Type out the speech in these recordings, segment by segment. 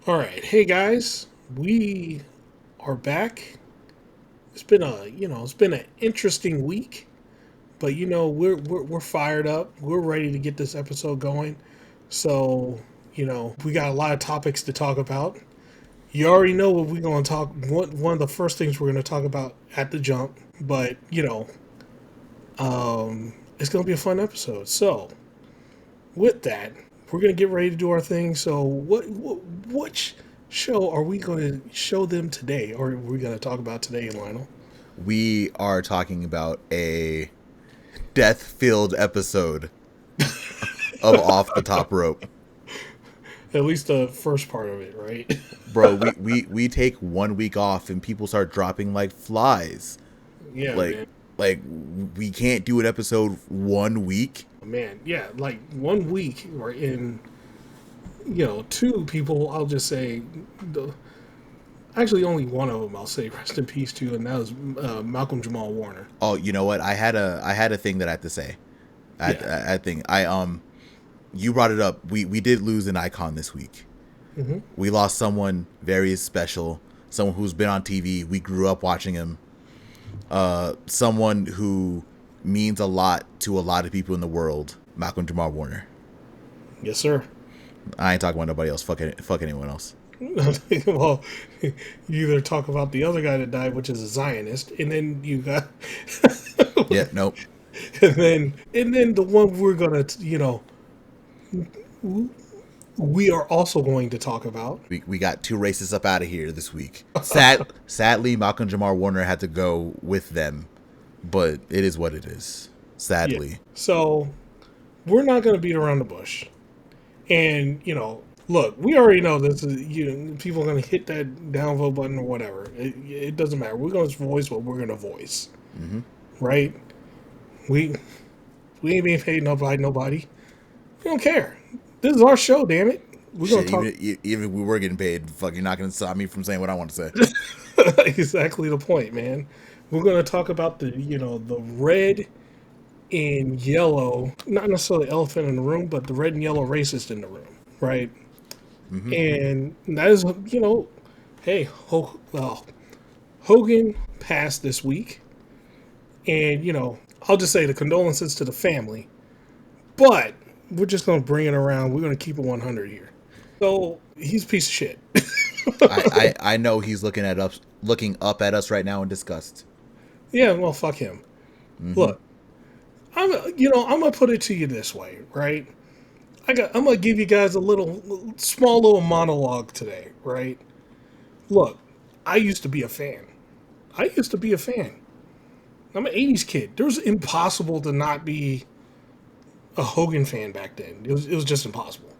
All right, hey guys, we are back. It's been an interesting week, but we're fired up. We're ready to get this episode going. So, we got a lot of topics to talk about. You already know what we're going to talk. One of the first things we're going to talk about at the jump, but it's going to be a fun episode. So, with that, we're going to get ready to do our thing. So, which show are we going to show them today, or are we going to talk about today, Lionel? We are talking about a death-filled episode of Off the Top Rope. At least the first part of it, right? Bro, we take 1 week off and people start dropping like flies. Yeah, Like man. like we can't do an episode 1 week. Man, yeah, like 1 week or in, two people. I'll just say, actually, only one of them. I'll say rest in peace to, and that was Malcolm Jamal Warner. Oh, you know what? I had a thing that I had to say. Yeah. I think you brought it up. We did lose an icon this week. Mm-hmm. We lost someone very special, someone who's been on TV. We grew up watching him. Someone who means a lot to a lot of people in the world, Malcolm Jamal Warner. Yes, sir. I ain't talking about nobody else. Fuck anyone else. Well, you either talk about the other guy that died, which is a Zionist, and then you got, Yeah, nope. and then the one we're gonna, we are also going to talk about. We got two racists up out of here this week. Sadly, Malcolm Jamal Warner had to go with them, but it is what it is. Sadly. Yeah. So we're not going to beat around the bush. And, look, we already know this is, people are going to hit that downvote button or whatever. It doesn't matter. We're going to voice what we're going to voice. Mm-hmm. Right? We ain't being paid by nobody. We don't care. This is our show, damn it. We're going to talk. Even if we were getting paid, fuck, you're not going to stop me from saying what I want to say. Exactly the point, man. We're going to talk about the red and yellow, not necessarily elephant in the room, but the red and yellow racist in the room, right? Mm-hmm. And that is, hey, Hogan passed this week. And, I'll just say the condolences to the family. But we're just going to bring it around. We're going to keep it 100 here. So he's a piece of shit. I know he's looking up at us right now in disgust. Yeah, well, fuck him. Mm-hmm. Look, I'm gonna put it to you this way, right? I'm gonna give you guys a small little monologue today, right? Look, I used to be a fan. I'm an '80s kid. There was impossible to not be a Hogan fan back then. It was just impossible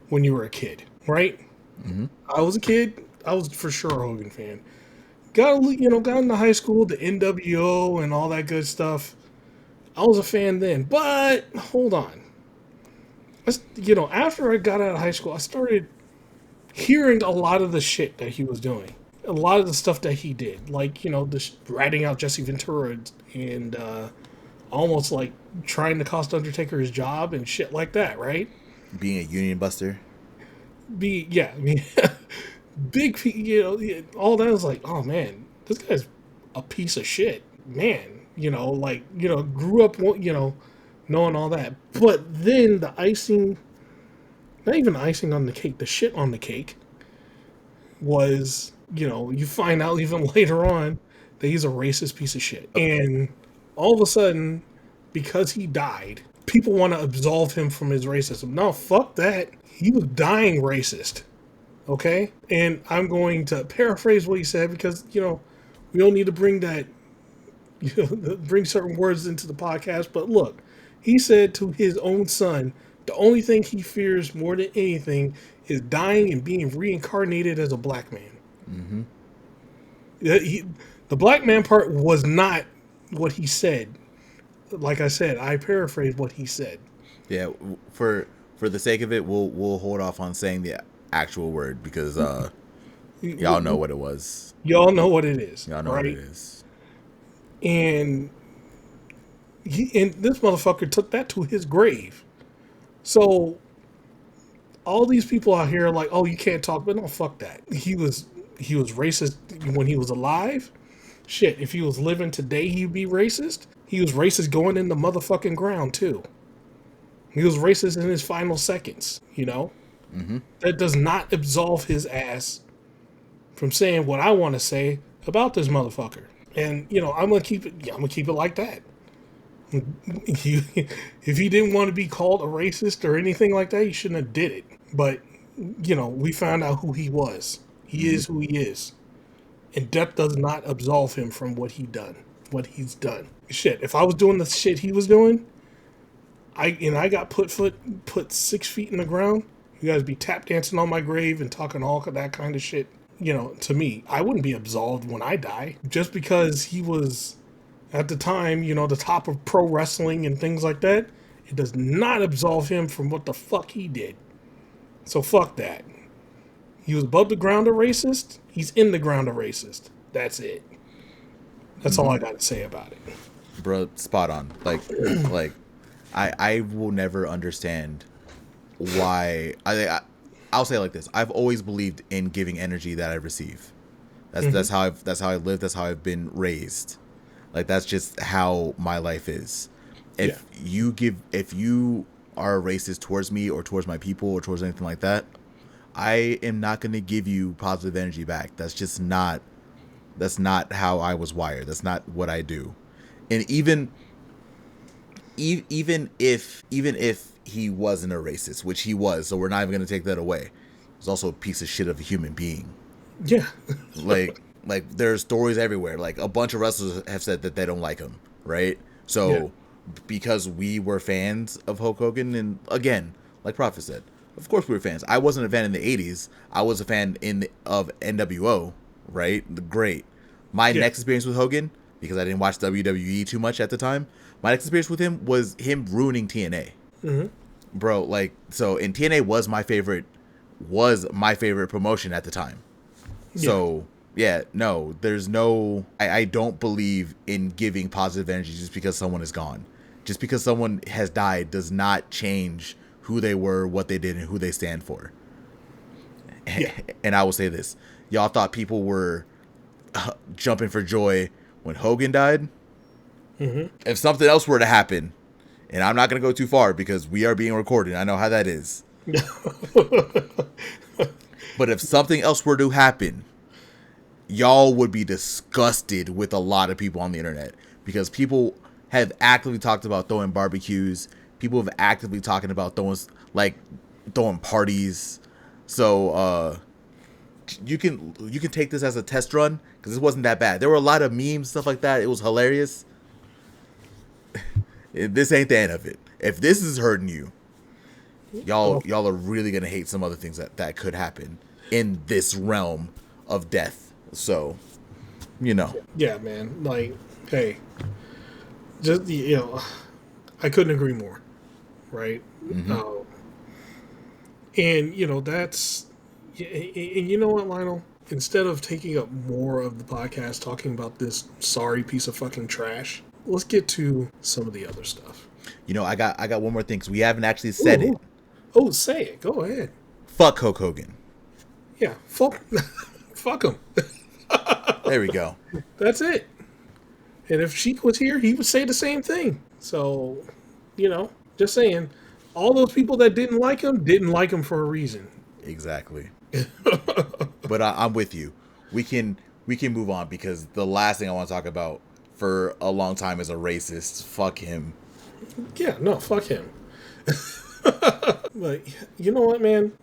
when you were a kid, right? Mm-hmm. I was a kid. I was for sure a Hogan fan. Got into high school, the NWO and all that good stuff. I was a fan then, but hold on. After I got out of high school, I started hearing a lot of the shit that he was doing. A lot of the stuff that he did. Like, ratting out Jesse Ventura and almost like trying to cost Undertaker his job and shit like that, right? Being a union buster. I mean, all that was like, oh man, this guy's a piece of shit. Man, grew up, knowing all that. But then the icing, not even the icing on the cake, the shit on the cake was, you find out even later on that he's a racist piece of shit. And all of a sudden, because he died, people want to absolve him from his racism. No, fuck that. He was dying racist. Okay? And I'm going to paraphrase what he said because, we don't need to bring that, bring certain words into the podcast. But look, he said to his own son, the only thing he fears more than anything is dying and being reincarnated as a black man. Mm-hmm. The black man part was not what he said. Like I said, I paraphrased what he said. Yeah, for the sake of it, we'll hold off on saying the actual word because y'all know what it was. Y'all know what it is. Y'all know right? what it is. And this motherfucker took that to his grave. So all these people out here are like, oh, you can't talk, but no, fuck that. He was racist when he was alive. Shit, if he was living today, he'd be racist. He was racist going in the motherfucking ground too. He was racist in his final seconds. That does not absolve his ass from saying what I want to say about this motherfucker. And I'm gonna keep it. Yeah, I'm gonna keep it like that. If he didn't want to be called a racist or anything like that, he shouldn't have did it. But we found out who he was. He is who he is, and death does not absolve him from what he's done. Shit, if I was doing the shit he was doing, I got put 6 feet in the ground, you guys be tap dancing on my grave and talking all that kind of shit. To me, I wouldn't be absolved when I die just because he was at the time, the top of pro wrestling and things like that. It does not absolve him from what the fuck he did. So fuck that. He was above the ground a racist. He's in the ground a racist. That's it. That's all I got to say about it. Bro, spot on. Like I will never understand why. I'll say it like this. I've always believed in giving energy that I receive. That's how I live. That's how I've been raised. Like, that's just how my life is. If you are racist towards me or towards my people or towards anything like that, I am not going to give you positive energy back. That's not how I was wired. That's not what I do. And even if he wasn't a racist, which he was, so we're not even going to take that away. He's also a piece of shit of a human being. Yeah. like there's stories everywhere. Like, a bunch of wrestlers have said that they don't like him, right? So because we were fans of Hulk Hogan, and again, like Proffitt said, of course we were fans. I wasn't a fan in the 80s. I was a fan of NWO, right? Great. My next experience with Hogan, because I didn't watch WWE too much at the time, my next experience with him was him ruining TNA. Bro, like, so, and TNA was my favorite promotion at the time. So there's no, I don't believe in giving positive energy just because someone is gone. Just because someone has died does not change who they were, what they did, and who they stand for. And I will say this. Y'all thought people were jumping for joy when Hogan died? If something else were to happen, and I'm not going to go too far because we are being recorded, I know how that is. But if something else were to happen, y'all would be disgusted with a lot of people on the internet, because people have actively talked about throwing barbecues. People have actively talking about throwing parties. So you can take this as a test run, because this wasn't that bad. There were a lot of memes, stuff like that. It was hilarious. This ain't the end of it. If this is hurting you, y'all are really gonna hate some other things that could happen in this realm of death. So, Yeah, man. Like, hey, just I couldn't agree more. Right. And that's, and you know what, Lionel? Instead of taking up more of the podcast talking about this sorry piece of fucking trash, let's get to some of the other stuff. I got one more thing, because we haven't actually said it. Oh, say it. Go ahead. Fuck Hulk Hogan. Yeah, fuck him. There we go. That's it. And if Sheik was here, he would say the same thing. So, just saying, all those people that didn't like him for a reason. Exactly. But I'm with you. We can move on, because the last thing I want to talk about for a long time is a racist. Fuck him. Yeah, no, fuck him. But you know what, man?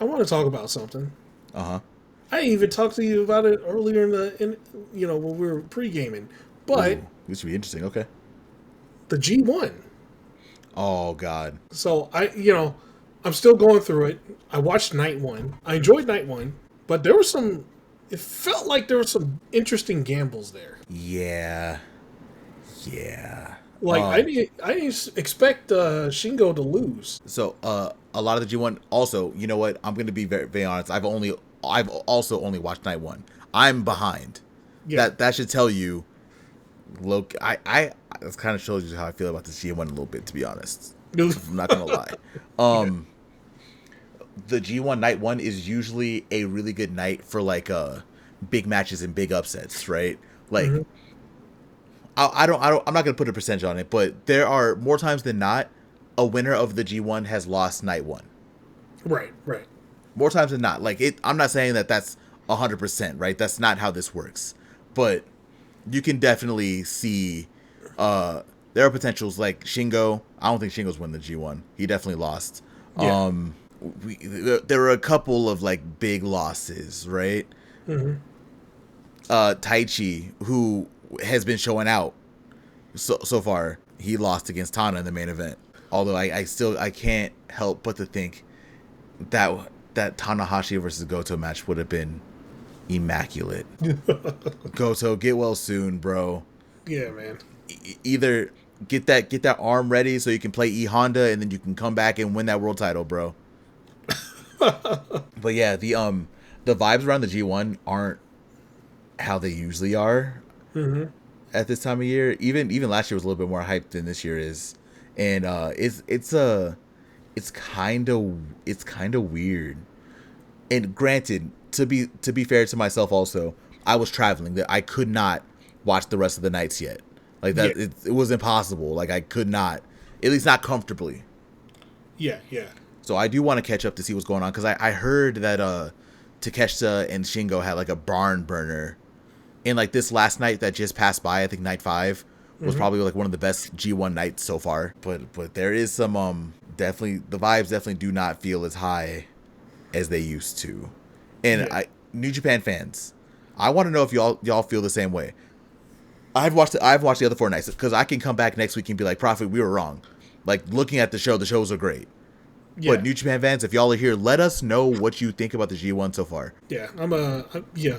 I want to talk about something. I even talked to you about it earlier in when we were pre-gaming. But this should be interesting. Okay. The G1. Oh God. So I'm still going through it. I watched night one. I enjoyed night one, but there was it felt like there were some interesting gambles there. Yeah. Like, I didn't expect Shingo to lose. So a lot of the G1. Also, you know what? I'm going to be very, very honest. I've also only watched night one. I'm behind. Yeah. That should tell you. Look, that kind of shows you how I feel about this G1 a little bit, to be honest. I'm not gonna lie. the G1 night one is usually a really good night for like big matches and big upsets, right? Like Mm-hmm. I'm not gonna put a percentage on it, but there are more times than not a winner of the G1 has lost night one. Right, right. More times than not. Like I'm not saying that that's 100%, right? That's not how this works, but you can definitely see there are potentials like Shingo. I don't think Shingo's won the G1. He definitely lost. Yeah. There were a couple of like big losses, right? Mm-hmm. Taichi, who has been showing out so far, he lost against Tana in the main event. Although I can't help but to think that Tanahashi versus Goto match would have been immaculate. Goto, get well soon, bro. Yeah, man. Either get that arm ready so you can play E Honda, and then you can come back and win that world title, bro. But yeah, the vibes around the G1 aren't how they usually are Mm-hmm. at this time of year. Even last year was a little bit more hyped than this year is, and it's kind of weird. And granted, to be fair to myself, also I was traveling that I could not watch the rest of the nights yet. Like that, Yeah. it was impossible. Like I could not, at least not comfortably. Yeah, yeah. So I do want to catch up to see what's going on because I heard that Takeshita and Shingo had like a barn burner, and like this last night that just passed by, I think night 5 was probably like one of the best G1 nights so far. But there is some definitely the vibes definitely do not feel as high as they used to, and Yeah. New Japan fans, I want to know if y'all feel the same way. I've watched the other 4 nights because I can come back next week and be like, Proffitt, we were wrong. Like looking at the shows are great. Yeah. But New Japan fans, if y'all are here, let us know what you think about the G1 so far. Yeah. Yeah.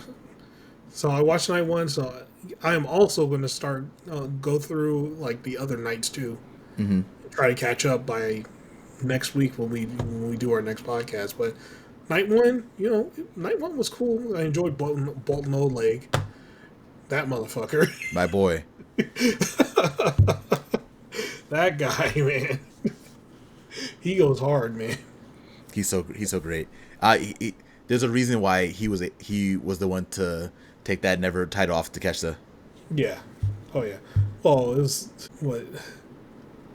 So I watched night one, so I am also going to start go through like the other nights too. Mm-hmm. Try to catch up by next week when we do our next podcast. But night one, night one was cool. I enjoyed Bolton Oleg, that motherfucker. My boy. That guy, man. He goes hard, man. He's so great. There's a reason why he was the one to take that never title off Takeshita. Yeah. Oh yeah. Well, it was what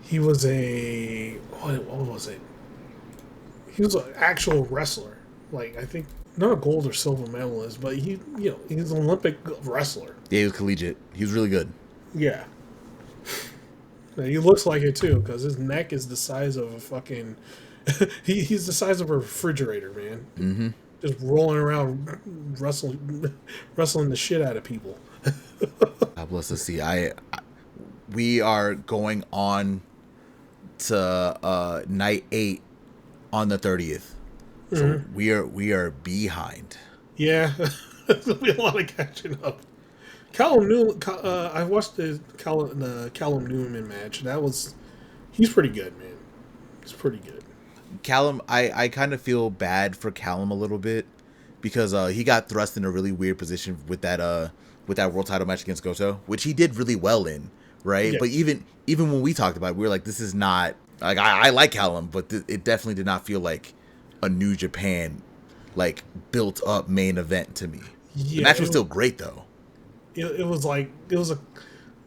he was what was it? He was an actual wrestler. Like I think not a gold or silver medalist, but he's an Olympic wrestler. Yeah, he was collegiate. He was really good. Yeah. And he looks like it too, because his neck is the size of a fucking. He's the size of a refrigerator, man. Mm-hmm. Just rolling around, wrestling the shit out of people. God bless us. See, we are going on to night 8 on the 30th, so we are behind. Yeah, there'll be a lot of catching up. Callum Newman. I watched the Callum Newman match. He's pretty good, man. He's pretty good. Callum, I kind of feel bad for Callum a little bit because he got thrust in a really weird position with that world title match against Goto, which he did really well in, right? Yeah. But even when we talked about it, we were like, this is not like I like Callum, but it definitely did not feel like a New Japan like built up main event to me. Yeah, the match was still great though. It was like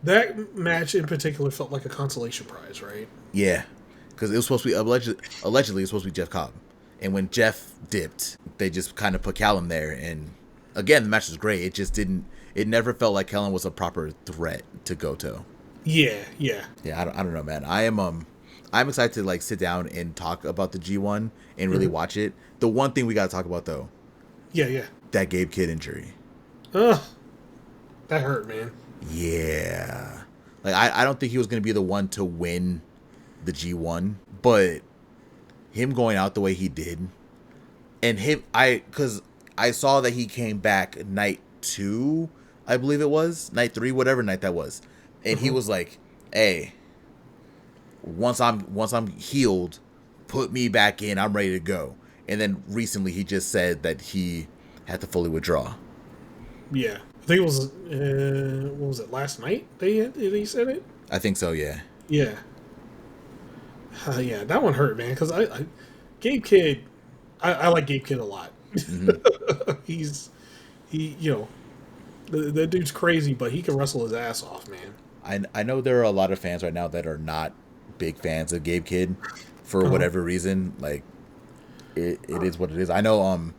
that match in particular felt like a consolation prize, right? Yeah, because it was supposed to be allegedly it's supposed to be Jeff Cobb, and when Jeff dipped, they just kind of put Callum there, and again the match was great. It just didn't. It never felt like Callum was a proper threat to Goto. Yeah. I don't know, man. I'm excited to like sit down and talk about the G1 and really watch it. The one thing we got to talk about though, Yeah. that Gabe Kidd injury. Ugh, that hurt, man. Yeah, like I don't think he was gonna be the one to win the G1, but him going out the way he did, and because I saw that he came back night 2, I believe it was night 3, whatever night that was, and he was like, "Hey, once I'm healed, put me back in. I'm ready to go." And then recently he just said that he had to fully withdraw. Yeah, I think it was what was it, last night? He said it. I think so. Yeah. Yeah. Yeah, that one hurt, man. Because I Gabe Kidd, I like Gabe Kidd a lot. Mm-hmm. he you know, the dude's crazy, but he can wrestle his ass off, man. I know there are a lot of fans right now that are not big fans of Gabe Kidd for Uh-huh. whatever reason. Like it is what it is. I know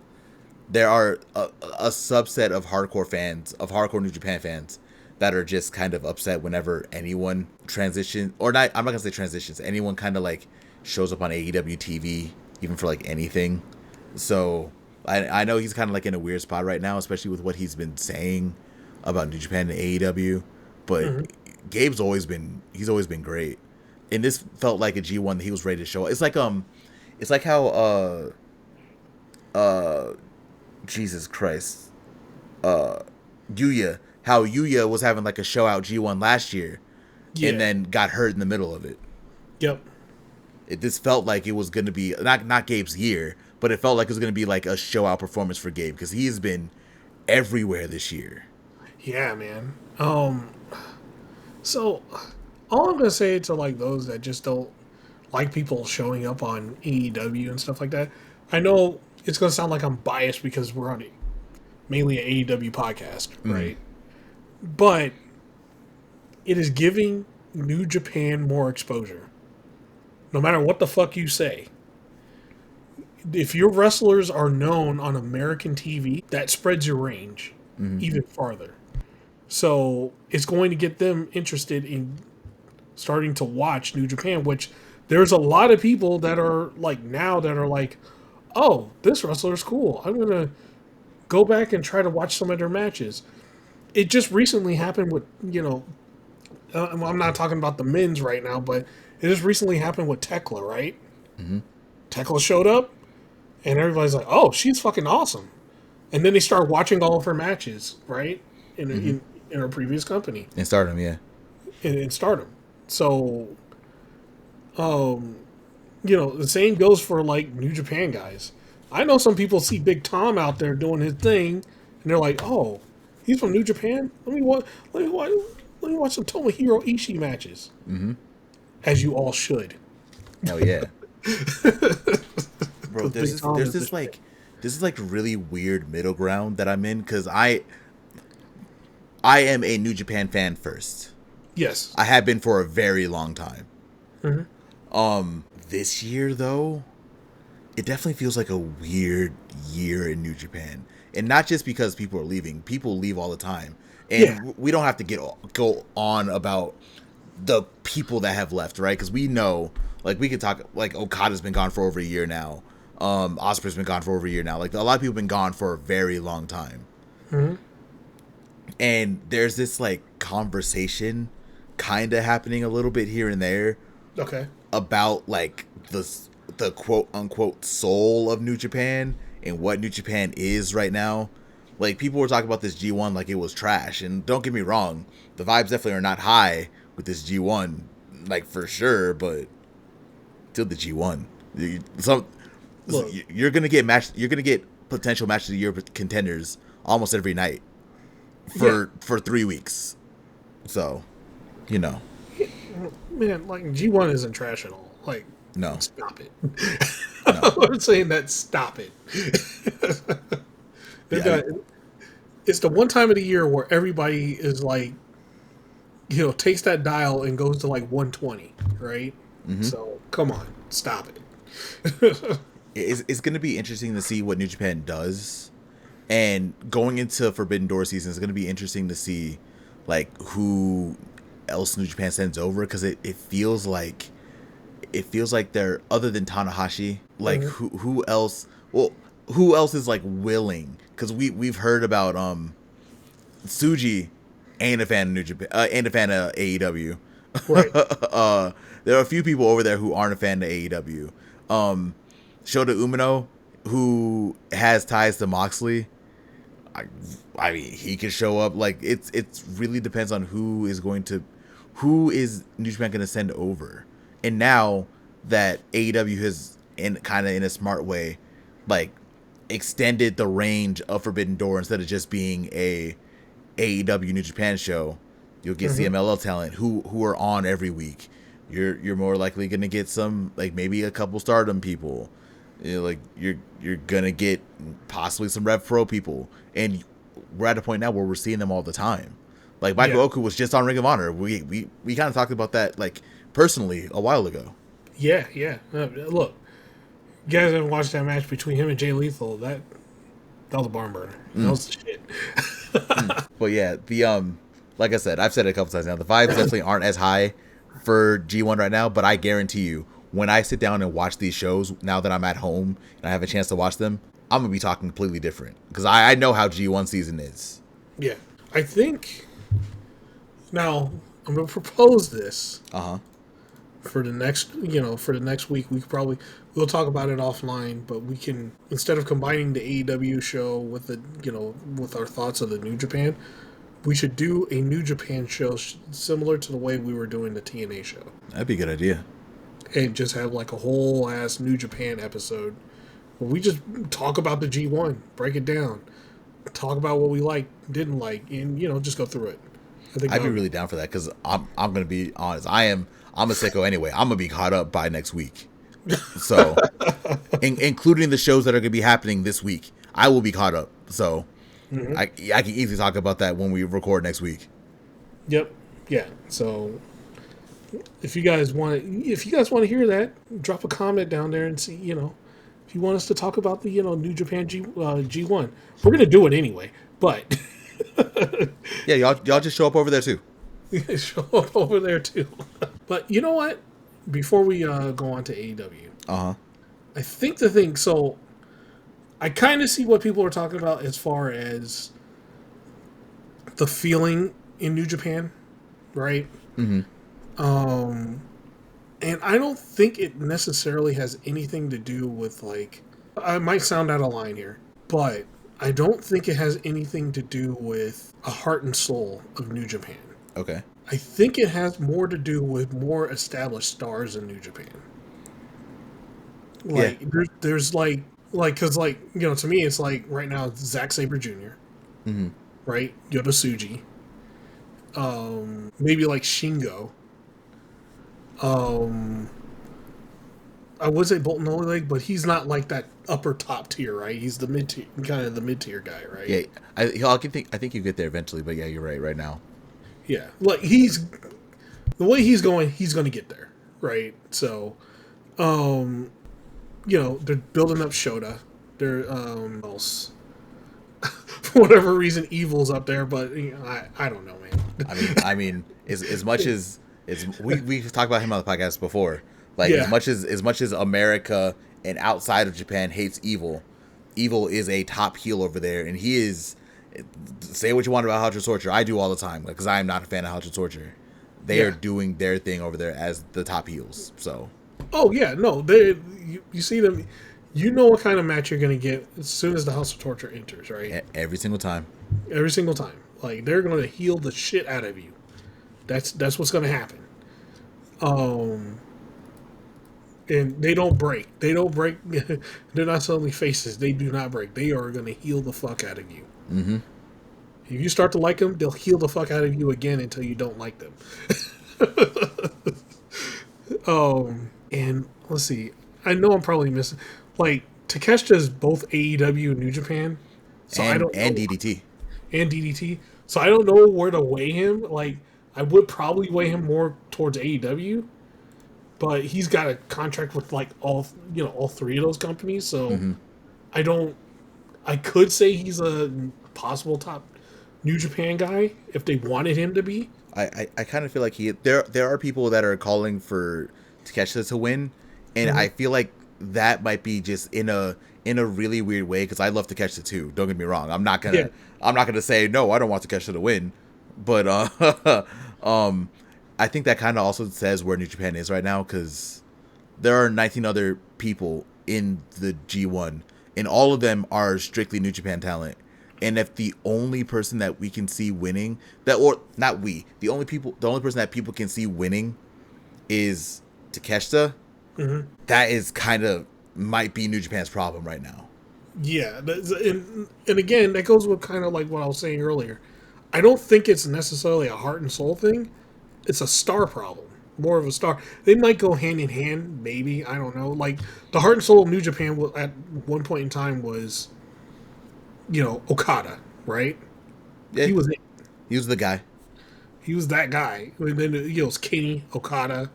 there are a subset of hardcore fans, of hardcore New Japan fans, that are just kind of upset whenever anyone transition, or not, I'm not gonna say transitions, anyone kind of like shows up on AEW TV, even for like anything. So I know he's kind of like in a weird spot right now, especially with what he's been saying about New Japan and AEW. But Hmm. he's always been great, and this felt like a G1 that he was ready to show. It's like how uh Jesus Christ, Yuya, how Yuya was having like a show out G1 last year, and Yeah. then got hurt in the middle of it. Yep. This felt like it was going to be not Gabe's year, but it felt like it was going to be like a show out performance for Gabe, because he has been everywhere this year. Yeah, man. So all I'm gonna say to like those that just don't like people showing up on AEW and stuff like that. I know it's gonna sound like I'm biased because we're on mainly an AEW podcast, Mm. right? But it is giving New Japan more exposure. No matter what the fuck you say. If your wrestlers are known on American TV, that spreads your range Mm-hmm. even farther. So it's going to get them interested in starting to watch New Japan, which there's a lot of people that are like now that are like, oh, this wrestler's cool. I'm gonna go back and try to watch some of their matches. It just recently happened with I'm not talking about the men's right now, but it just recently happened with Tekla, right? Mm-hmm. Tekla showed up, and everybody's like, oh, she's fucking awesome. And then they start watching all of her matches, right? In Mm-hmm. her previous company, And Stardom, yeah. in Stardom. So, um, the same goes for like New Japan guys. I know some people see Big Tom out there doing his thing, and they're like, "Oh, he's from New Japan. Let me watch. Let me watch some Tomohiro Ishii matches." Mm-hmm. As you all should, Hell yeah. Bro, because Big Tom there's is the shit. this is like really weird middle ground that I'm in, because I am a New Japan fan first. Yes. I have been for a very long time. Hmm. This year though, it definitely feels like a weird year in New Japan. And not just because people are leaving. People leave all the time. Yeah. And we don't have to go on about the people that have left, right? Because we know, like, we could talk, like, Okada's been gone for over a year now. Ospreay's been gone for over a year now. Like, a lot of people have been gone for a very long time. Hmm. And there's this, like, conversation kind of happening a little bit here and there Okay. about, like, the quote unquote soul of New Japan and what New Japan is right now. Like, people were talking about this G1 like it was trash, and don't get me wrong, the vibes definitely are not high with this G1, like, for sure, but still the G1. Some Look, you're gonna get potential match of the year contenders almost every night yeah, for 3 weeks. So, you know, man, like G1 isn't trash at all. Like, no, stop it. no, I'm saying that. Stop it. They've yeah, got. It's the one time of the year where everybody is like, takes that dial and goes to like 120, right? mm-hmm. So come on, stop it. It's gonna be interesting to see what New Japan does, and going into Forbidden Door season is gonna be interesting to see, like, who else New Japan sends over, because it feels like they're, other than Tanahashi, like, Mhm. who else, well, who else is like willing, because we've heard about Tsuji ain't a fan of New Japan, ain't a fan of AEW. Right. There are a few people over there who aren't a fan of AEW. Shota Umino, who has ties to Moxley, I, I mean, he could show up. Like, it's really depends on who is New Japan going to send over. And now that AEW has, in kind of in a smart way, like, extended the range of Forbidden Door instead of just being a AEW New Japan show, you'll get Hmm. CMLL talent who are on every week. You're more likely going to get some, like, maybe a couple Stardom people. You know, like you're gonna get possibly some Rev Pro people, and we're at a point now where we're seeing them all the time. Like Michael Oku was just on Ring of Honor. We kind of talked about that like personally a while ago. Yeah, yeah. Look, you guys haven't watched that match between him and Jay Lethal. That was a barn burner. That was the shit. But yeah, the like I said, I've said it a couple times now. The vibes definitely aren't as high for G1 right now, but I guarantee you, when I sit down and watch these shows, now that I'm at home and I have a chance to watch them, I'm gonna be talking completely different because I know how G1 season is. Yeah, I think. Now I'm gonna propose this. For the next, for the next week, we'll talk about it offline. But we can, instead of combining the AEW show with with our thoughts of the New Japan, we should do a New Japan show similar to the way we were doing the TNA show. That'd be a good idea. And just have like a whole ass New Japan episode where we just talk about the G1, break it down, talk about what we like, didn't like, and just go through it. I'd be really down for that because I'm gonna be honest. I'm a sicko anyway. I'm gonna be caught up by next week. So, including the shows that are gonna be happening this week, I will be caught up. So, I can easily talk about that when we record next week. Yep. Yeah. So, if you guys want to hear that, drop a comment down there and see. If you want us to talk about the New Japan G1, we're gonna do it anyway. But yeah, y'all just show up over there too. Show up over there too. But you know what? Before we go on to AEW, I think the thing. So I kind of see what people are talking about as far as the feeling in New Japan, right? And I don't think it necessarily has anything to do with like. I might sound out of line here, but I don't think it has anything to do with a heart and soul of New Japan. Okay. I think it has more to do with more established stars in New Japan. Like, there's like, cause like, to me, it's like right now, it's Zack Sabre Jr., right? Yota Tsuji. Maybe like Shingo. I would say Bolton Oleg, but he's not like that upper top tier, right? He's the mid tier, kind of the mid tier guy, right? Yeah, I think you get there eventually, but yeah, you're right. Right now, yeah, like the way he's going to get there, right? So, they're building up Shota. They're else for whatever reason, Evil's up there, but I don't know, man. I mean, as much as we've talked about him on the podcast before. Like as much as America and outside of Japan hates Evil is a top heel over there, and he is. Say what you want about Hechicero Torture, I do all the time, because I am not a fan of Hechicero Torture. They are doing their thing over there as the top heels. So. Oh yeah, no, you see them. You know what kind of match you're gonna get as soon as the House of Torture enters, right? Every single time. Every single time, like they're gonna heal the shit out of you. That's what's gonna happen. And they don't break. They don't break. They're not suddenly faces. They do not break. They are going to heal the fuck out of you. Mm-hmm. If you start to like them, they'll heal the fuck out of you again until you don't like them. And let's see. I know I'm probably missing. Like, Takeshita's both AEW and New Japan. So I don't know. DDT. And DDT. So I don't know where to weigh him. Like, I would probably weigh him more towards AEW. But he's got a contract with like all three of those companies, so I could say he's a possible top New Japan guy if they wanted him to be. I kind of feel like there are people that are calling for Takeshita to win, and I feel like that might be just in a really weird way because I love Takeshita too. Don't get me wrong. I'm not gonna say no. I don't want Takeshita to win, but I think that kind of also says where New Japan is right now because there are 19 other people in the G1, and all of them are strictly New Japan talent. And if the only person that we can see winning, the only person that people can see winning is Takeshita, that is kind of might be New Japan's problem right now. Yeah, and again, that goes with kind of like what I was saying earlier. I don't think it's necessarily a heart and soul thing. It's a star problem. more of a star. They might go hand in hand, maybe. I don't know. Like the heart and soul of New Japan at one point in time was, Okada, right? Yeah, He was it. he was the guy. He was that guy. And then it was Kenny, Okada.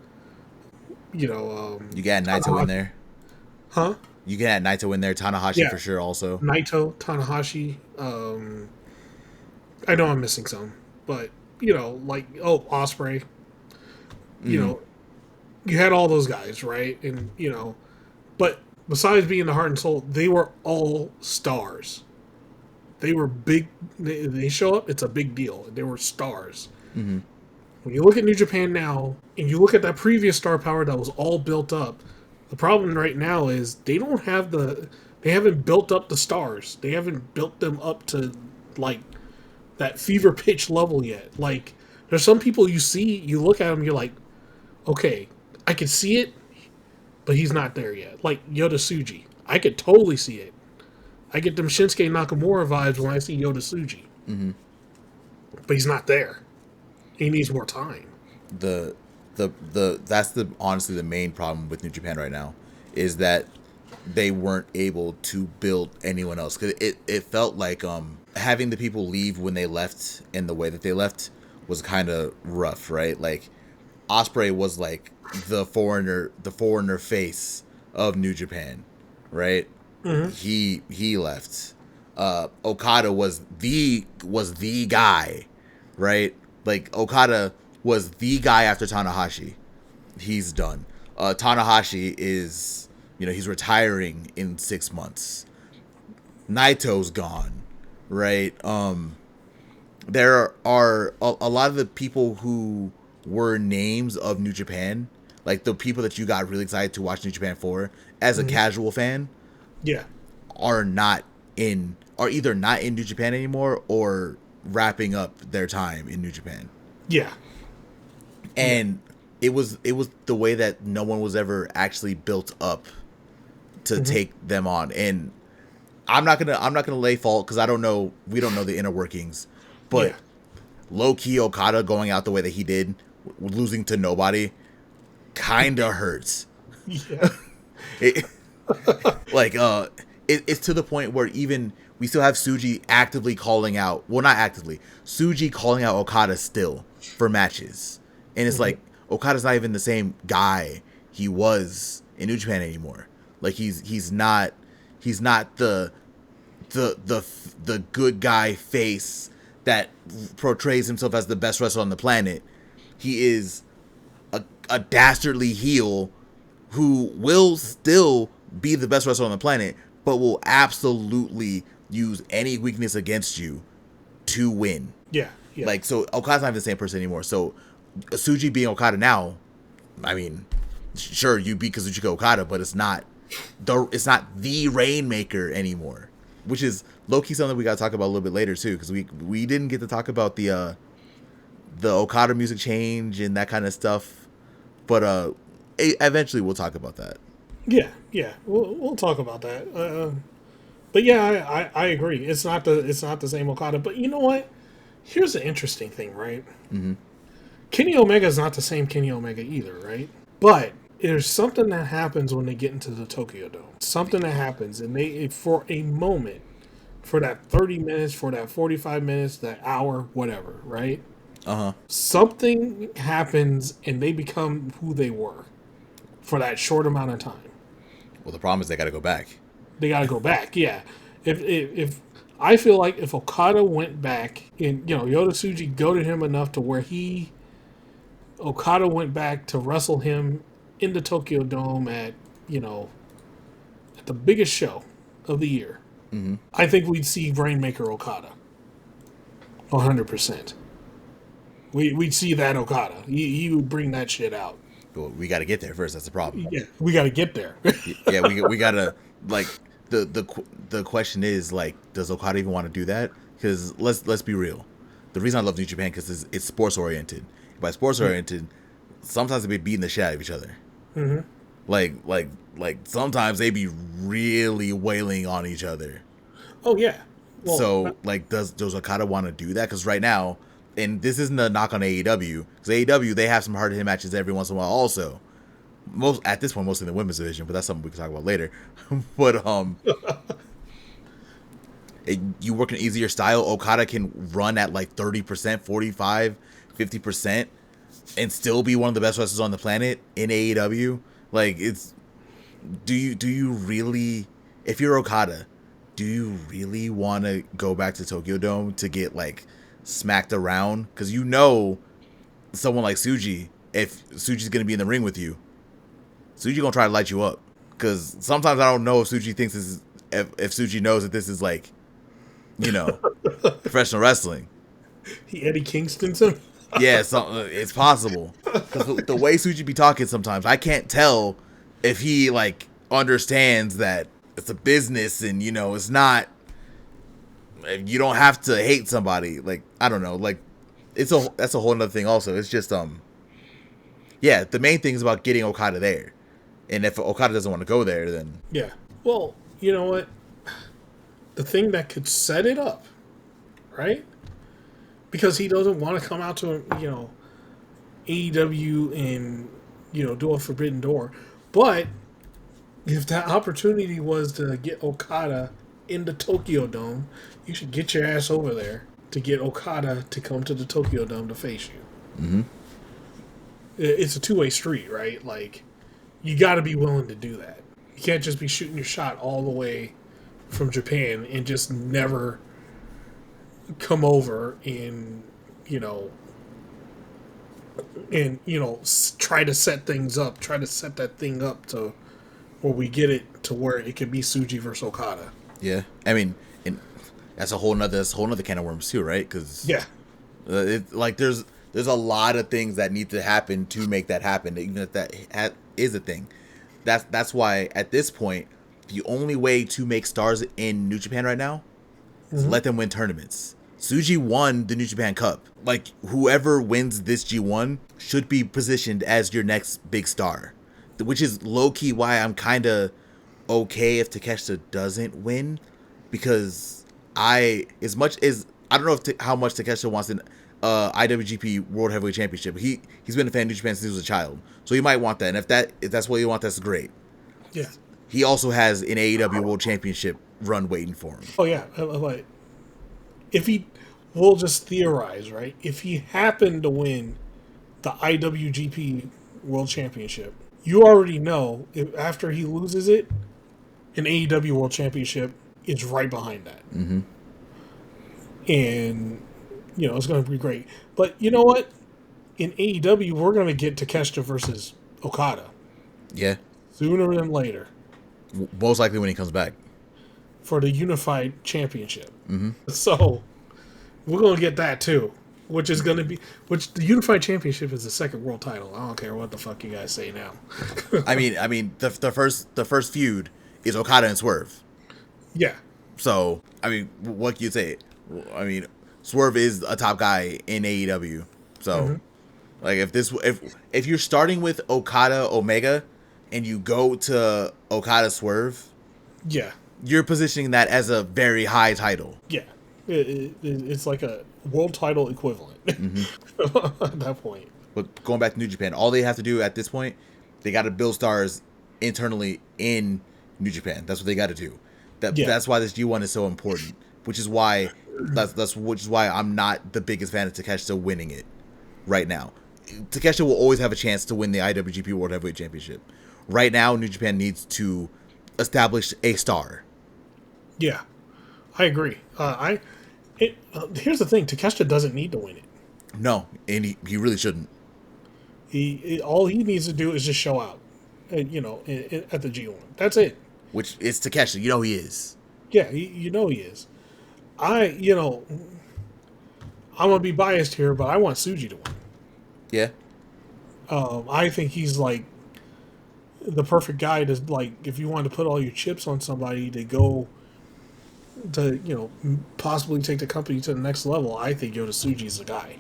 You got Naito in there. Huh? You can add Naito in there. Tanahashi for sure also. Naito, Tanahashi. I know I'm missing some, but Ospreay. You had all those guys, right? And but besides being the heart and soul, they were all stars. They were big. They show up, it's a big deal. They were stars. Mm-hmm. When you look at New Japan now, and you look at that previous star power that was all built up, the problem right now is they haven't built up the stars. They haven't built them up to like that fever pitch level yet. Like there's some people you look at them, you're like, okay, I can see it, but he's not there yet. Like Yoda Tsuji, I could totally see it. I get them Shinsuke Nakamura vibes when I see Yoda Tsuji, but he's not there. He needs more time. That's honestly the main problem with New Japan right now is that they weren't able to build anyone else because it felt like having the people leave when they left and the way that they left was kind of rough, right? Like Ospreay was like the foreigner face of New Japan, right? Mm-hmm. He left. Okada was the guy, right? Like Okada was the guy after Tanahashi. He's done. Tanahashi is, he's retiring in 6 months. Naito's gone, right? There are a lot of the people who were names of New Japan, like the people that you got really excited to watch New Japan for as a casual fan, are either not in New Japan anymore or wrapping up their time in New Japan. Yeah. And it was the way that no one was ever actually built up to take them on. And I'm not gonna lay fault because we don't know the inner workings, but low key Okada going out the way that he did, losing to nobody, kinda hurts. Yeah. It's to the point where even we still have Tsuji actively calling out. Well, not actively. Tsuji calling out Okada still for matches. And it's like Okada's not even the same guy he was in New Japan anymore. Like he's not the good guy face that portrays himself as the best wrestler on the planet. He is a dastardly heel who will still be the best wrestler on the planet, but will absolutely use any weakness against you to win. Yeah. Like, so Okada's not even the same person anymore. So Tsuji being Okada now, I mean, sure, you beat Kazuchika Okada, but it's not the Rainmaker anymore, which is low-key something we got to talk about a little bit later too, because we didn't get to talk about the Okada music change and that kind of stuff, but eventually we'll talk about that. Yeah, we'll talk about that. But yeah, I agree. It's not the same Okada. But you know what? Here's the interesting thing, right? Mm-hmm. Kenny Omega is not the same Kenny Omega either, right? But there's something that happens when they get into the Tokyo Dome. Something that happens, and for a moment, for that 30 minutes, for that 45 minutes, that hour, whatever, right? Something happens, and they become who they were for that short amount of time. Well, the problem is they got to go back. They got to go back, yeah. If I feel like if Okada went back and Yoda Tsuji goaded him enough to where Okada went back to wrestle him in the Tokyo Dome at the biggest show of the year, I think we'd see Rainmaker Okada. 100%. We'd see that Okada. He would bring that shit out. Well, we got to get there first. That's the problem. Yeah, we got to get there. Yeah, we got to, like, the question is, like, does Okada even want to do that? Because let's be real. The reason I love New Japan because it's sports oriented. By sports oriented, sometimes they be beating the shit out of each other. Mm-hmm. Like sometimes they be really wailing on each other. Oh yeah. Well, so like, does Okada want to do that? Because right now, and this isn't a knock on AEW, because AEW, they have some hard hit matches every once in a while also. Most at this point, mostly in the women's division, but that's something we can talk about later. But you work an easier style. Okada can run at like 30%, 45, 50%, and still be one of the best wrestlers on the planet in AEW. Like, it's do you really, if you're Okada, do you really want to go back to Tokyo Dome to get like smacked around? Because you know, someone like Tsuji, if Tsuji's gonna be in the ring with you, Tsuji gonna try to light you up. Because sometimes I don't know if Tsuji thinks this is, if Tsuji knows that this is like, you know, professional wrestling. He Eddie Kingston's him. Yeah, it's possible. Because the way Tsuji be talking sometimes, I can't tell if he like understands that it's a business and, you know, it's not, you don't have to hate somebody. Like, I don't know, like that's a whole nother thing also. It's just yeah, the main thing is about getting Okada there. And if Okada doesn't want to go there, then yeah. Well, you know what? The thing that could set it up, right? Because he doesn't want to come out to, you know, AEW and, you know, do a forbidden door. But if that opportunity was to get Okada in the Tokyo Dome, you should get your ass over there to get Okada to come to the Tokyo Dome to face you. mm-hmm. It's a two-way street, right? Like, you got to be willing to do that. You can't just be shooting your shot all the way from Japan and just never come over and, you know, try to set things up, try to set that thing up to where we get it to where it could be Tsuji versus Okada. Yeah, I mean, and that's a whole nother can of worms too, right? Because yeah, like there's a lot of things that need to happen to make that happen, even if that is a thing. That's why at this point, the only way to make stars in New Japan right now is let them win tournaments. Tsuji won the New Japan Cup. Like, whoever wins this G1 should be positioned as your next big star, which is low-key why I'm kind of okay if Takeshita doesn't win, because as much as I don't know how much Takeshita wants an IWGP World Heavyweight Championship. He's been a fan of New Japan since he was a child, so he might want that. And if that's what you want, that's great. Yeah. He also has an AEW World Championship run waiting for him. Oh yeah, like if we'll just theorize, right? If he happened to win the IWGP World Championship, you already know after he loses it, an AEW World Championship is right behind that. Mm-hmm. And, you know, it's going to be great. But you know what? In AEW, we're going to get Takeshita versus Okada. Yeah. Sooner than later. Most likely when he comes back. For the Unified Championship. Mm-hmm. So, we're going to get that too. Which the Unified Championship is the second world title. I don't care what the fuck you guys say now. I mean, the first feud is Okada and Swerve. Yeah. So, I mean, what can you say? I mean, Swerve is a top guy in AEW. So, like, if you're starting with Okada Omega and you go to Okada Swerve, yeah, you're positioning that as a very high title. Yeah, it's like a world title equivalent at that point. But going back to New Japan, all they have to do at this point, they got to build stars internally in New Japan. That's what they got to do. That's why this G1 is so important. Which is why I'm not the biggest fan of Takeshita winning it right now. Takeshita will always have a chance to win the IWGP World Heavyweight Championship. Right now, New Japan needs to establish a star. Yeah, I agree. Here's the thing: Takeshita doesn't need to win it. No, and he really shouldn't. All he needs to do is just show out, at the G1. That's it. Which is Takeshita. You know he is. Yeah, you know he is. I'm gonna be biased here, but I want Tsuji to win. Yeah. I think he's like the perfect guy to, like, if you want to put all your chips on somebody to go to, possibly take the company to the next level. I think Tsuji's the guy.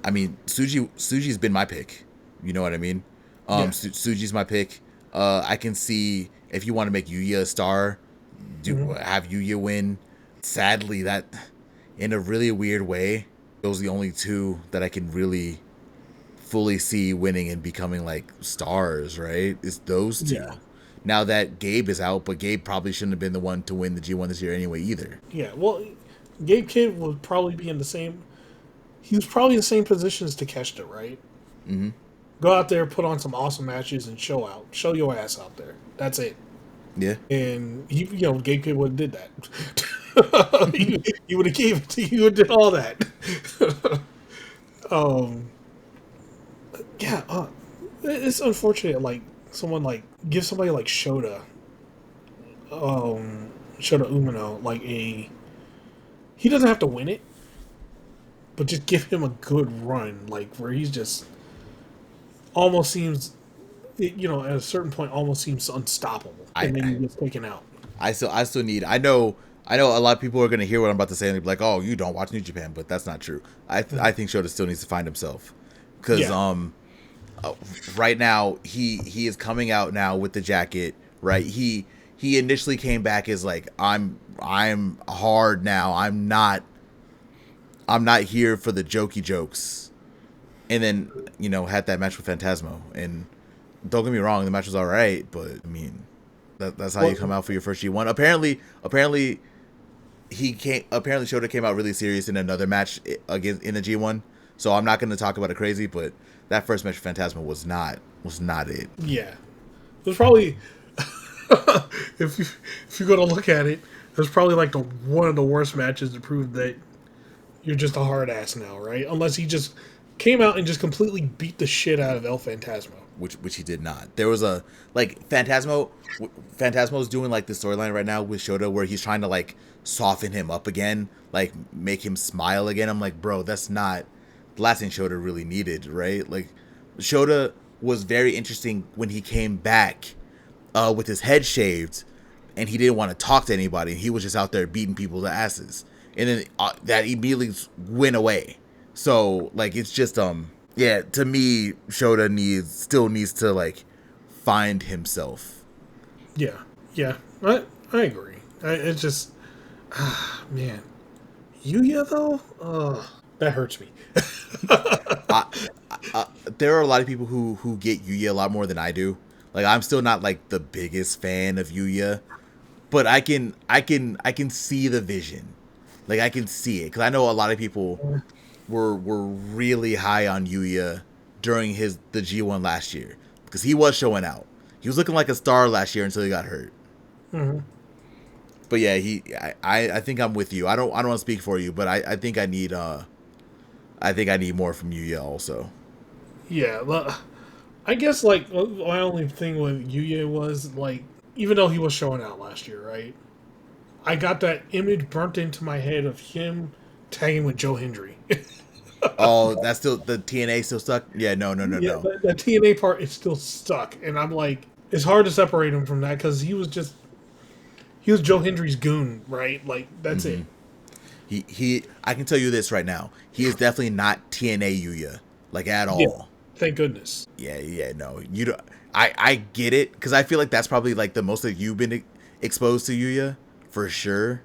I mean, Tsuji's been my pick. You know what I mean? Tsuji's my pick. I can see if you want to make Yuya a star, have Yuya win. Sadly, that in a really weird way, Those are the only two that I can really fully see winning and becoming like stars, right? It's those Yeah, two. Now that Gabe is out, but Gabe probably shouldn't have been the one to win the G1 this year anyway either. yeah. Well, Gabe Kidd would probably be in the same. He was probably in the same position as Takeshita, right? Mm-hmm. Go out there, put on some awesome matches, and show your ass out there. That's it. Yeah. And Gabe Kidd would have did that. he would have gave it to you and did all that. um, yeah, it's unfortunate. Like someone like give somebody like Shota Umino like a. He doesn't have to win it, but just give him a good run, like where he's just almost seems, at a certain point, almost seems unstoppable, and then he gets taken out. I still need. I know a lot of people are gonna hear what I'm about to say and they'll be like, "Oh, you don't watch New Japan," but that's not true. I think Shota still needs to find himself because right now he is coming out now with the jacket. Right, he initially came back as like I'm hard now. I'm not here for the jokey jokes, and then had that match with Phantasmo. And don't get me wrong, the match was all right, but I mean that's how you come out for your first G1. Apparently Shota came out really serious in another match against in the G1. So I'm not going to talk about it crazy, but that first match with Phantasmo was not it. Yeah, it was probably if you're gonna look at it, it was probably like one of the worst matches to prove that you're just a hard ass now, right? Unless he just came out and just completely beat the shit out of El Phantasmo. Which he did not. There was a like Phantasmo's doing like the storyline right now with Shota where he's trying to like soften him up again, like make him smile again. I'm like, bro, that's not the last thing Shota really needed, right? Like Shota was very interesting when he came back with his head shaved and he didn't want to talk to anybody. He was just out there beating people's asses. And then that immediately went away. So like it's just yeah, to me, Shota still needs to like find himself. Yeah, I agree. It's just, man, Yuya though, that hurts me. There are a lot of people who get Yuya a lot more than I do. Like I'm still not like the biggest fan of Yuya, but I can see the vision. Like I can see it because I know a lot of people were really high on Yuya during the G1 last year because he was showing out. He was looking like a star last year until he got hurt. Mm-hmm. But yeah, I think I'm with you. I don't want to speak for you, but I think I need more from Yuya also. Yeah, well, I guess like my only thing with Yuya was like, even though he was showing out last year, right? I got that image burnt into my head of him tagging with Joe Hendry. Oh, that's still the TNA still stuck? Yeah, no. The TNA part is still stuck, and I'm like, it's hard to separate him from that because he was Joe Hendry's goon, right? Like that's it. He I can tell you this right now. He is definitely not TNA Yuya, like at all. Yeah, thank goodness. Yeah, no. You don't I get it because I feel like that's probably like the most that you've been exposed to Yuya for sure.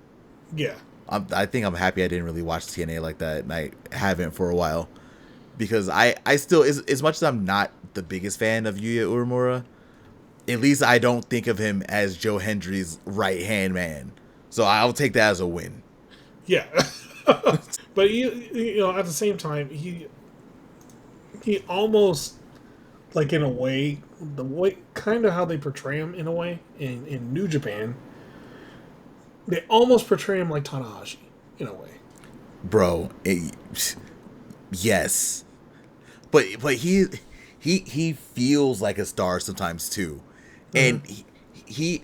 Yeah. I think I'm happy I didn't really watch TNA like that, and I haven't for a while because I still as much as I'm not the biggest fan of Yuya Uemura, at least I don't think of him as Joe Hendry's right hand man. So I'll take that as a win. Yeah. But at the same time, he almost, like in a way, the way kind of how they portray him in a way in New Japan, they almost portray him like Tanahashi in a way. Bro, yes. But he feels like a star sometimes too. And he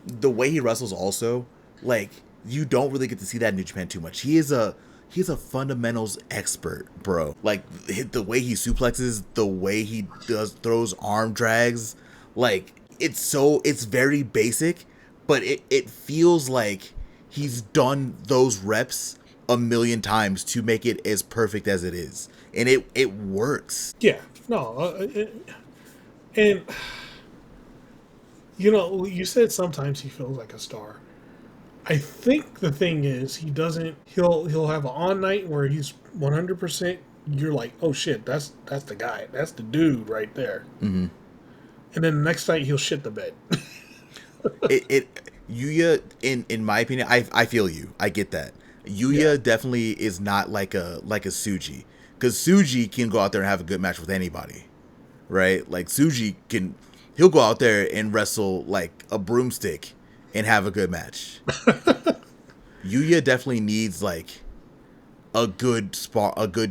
the way he wrestles also, like you don't really get to see that in New Japan too much. He's a fundamentals expert, bro. Like the way he suplexes, the way he throws arm drags, like it's very basic, but it feels like he's done those reps a million times to make it as perfect as it is, and it works. Yeah, no, and you said sometimes he feels like a star. I think the thing is he doesn't. He'll have an on night where he's 100%. You're like, oh shit, that's the guy. That's the dude right there. Mm-hmm. And then the next night he'll shit the bed. Yuya, in my opinion, I feel you. I get that. Yuya definitely is not like a Suji, because Suji can go out there and have a good match with anybody, right? Like he'll go out there and wrestle like a broomstick and have a good match. Yuya definitely needs like a good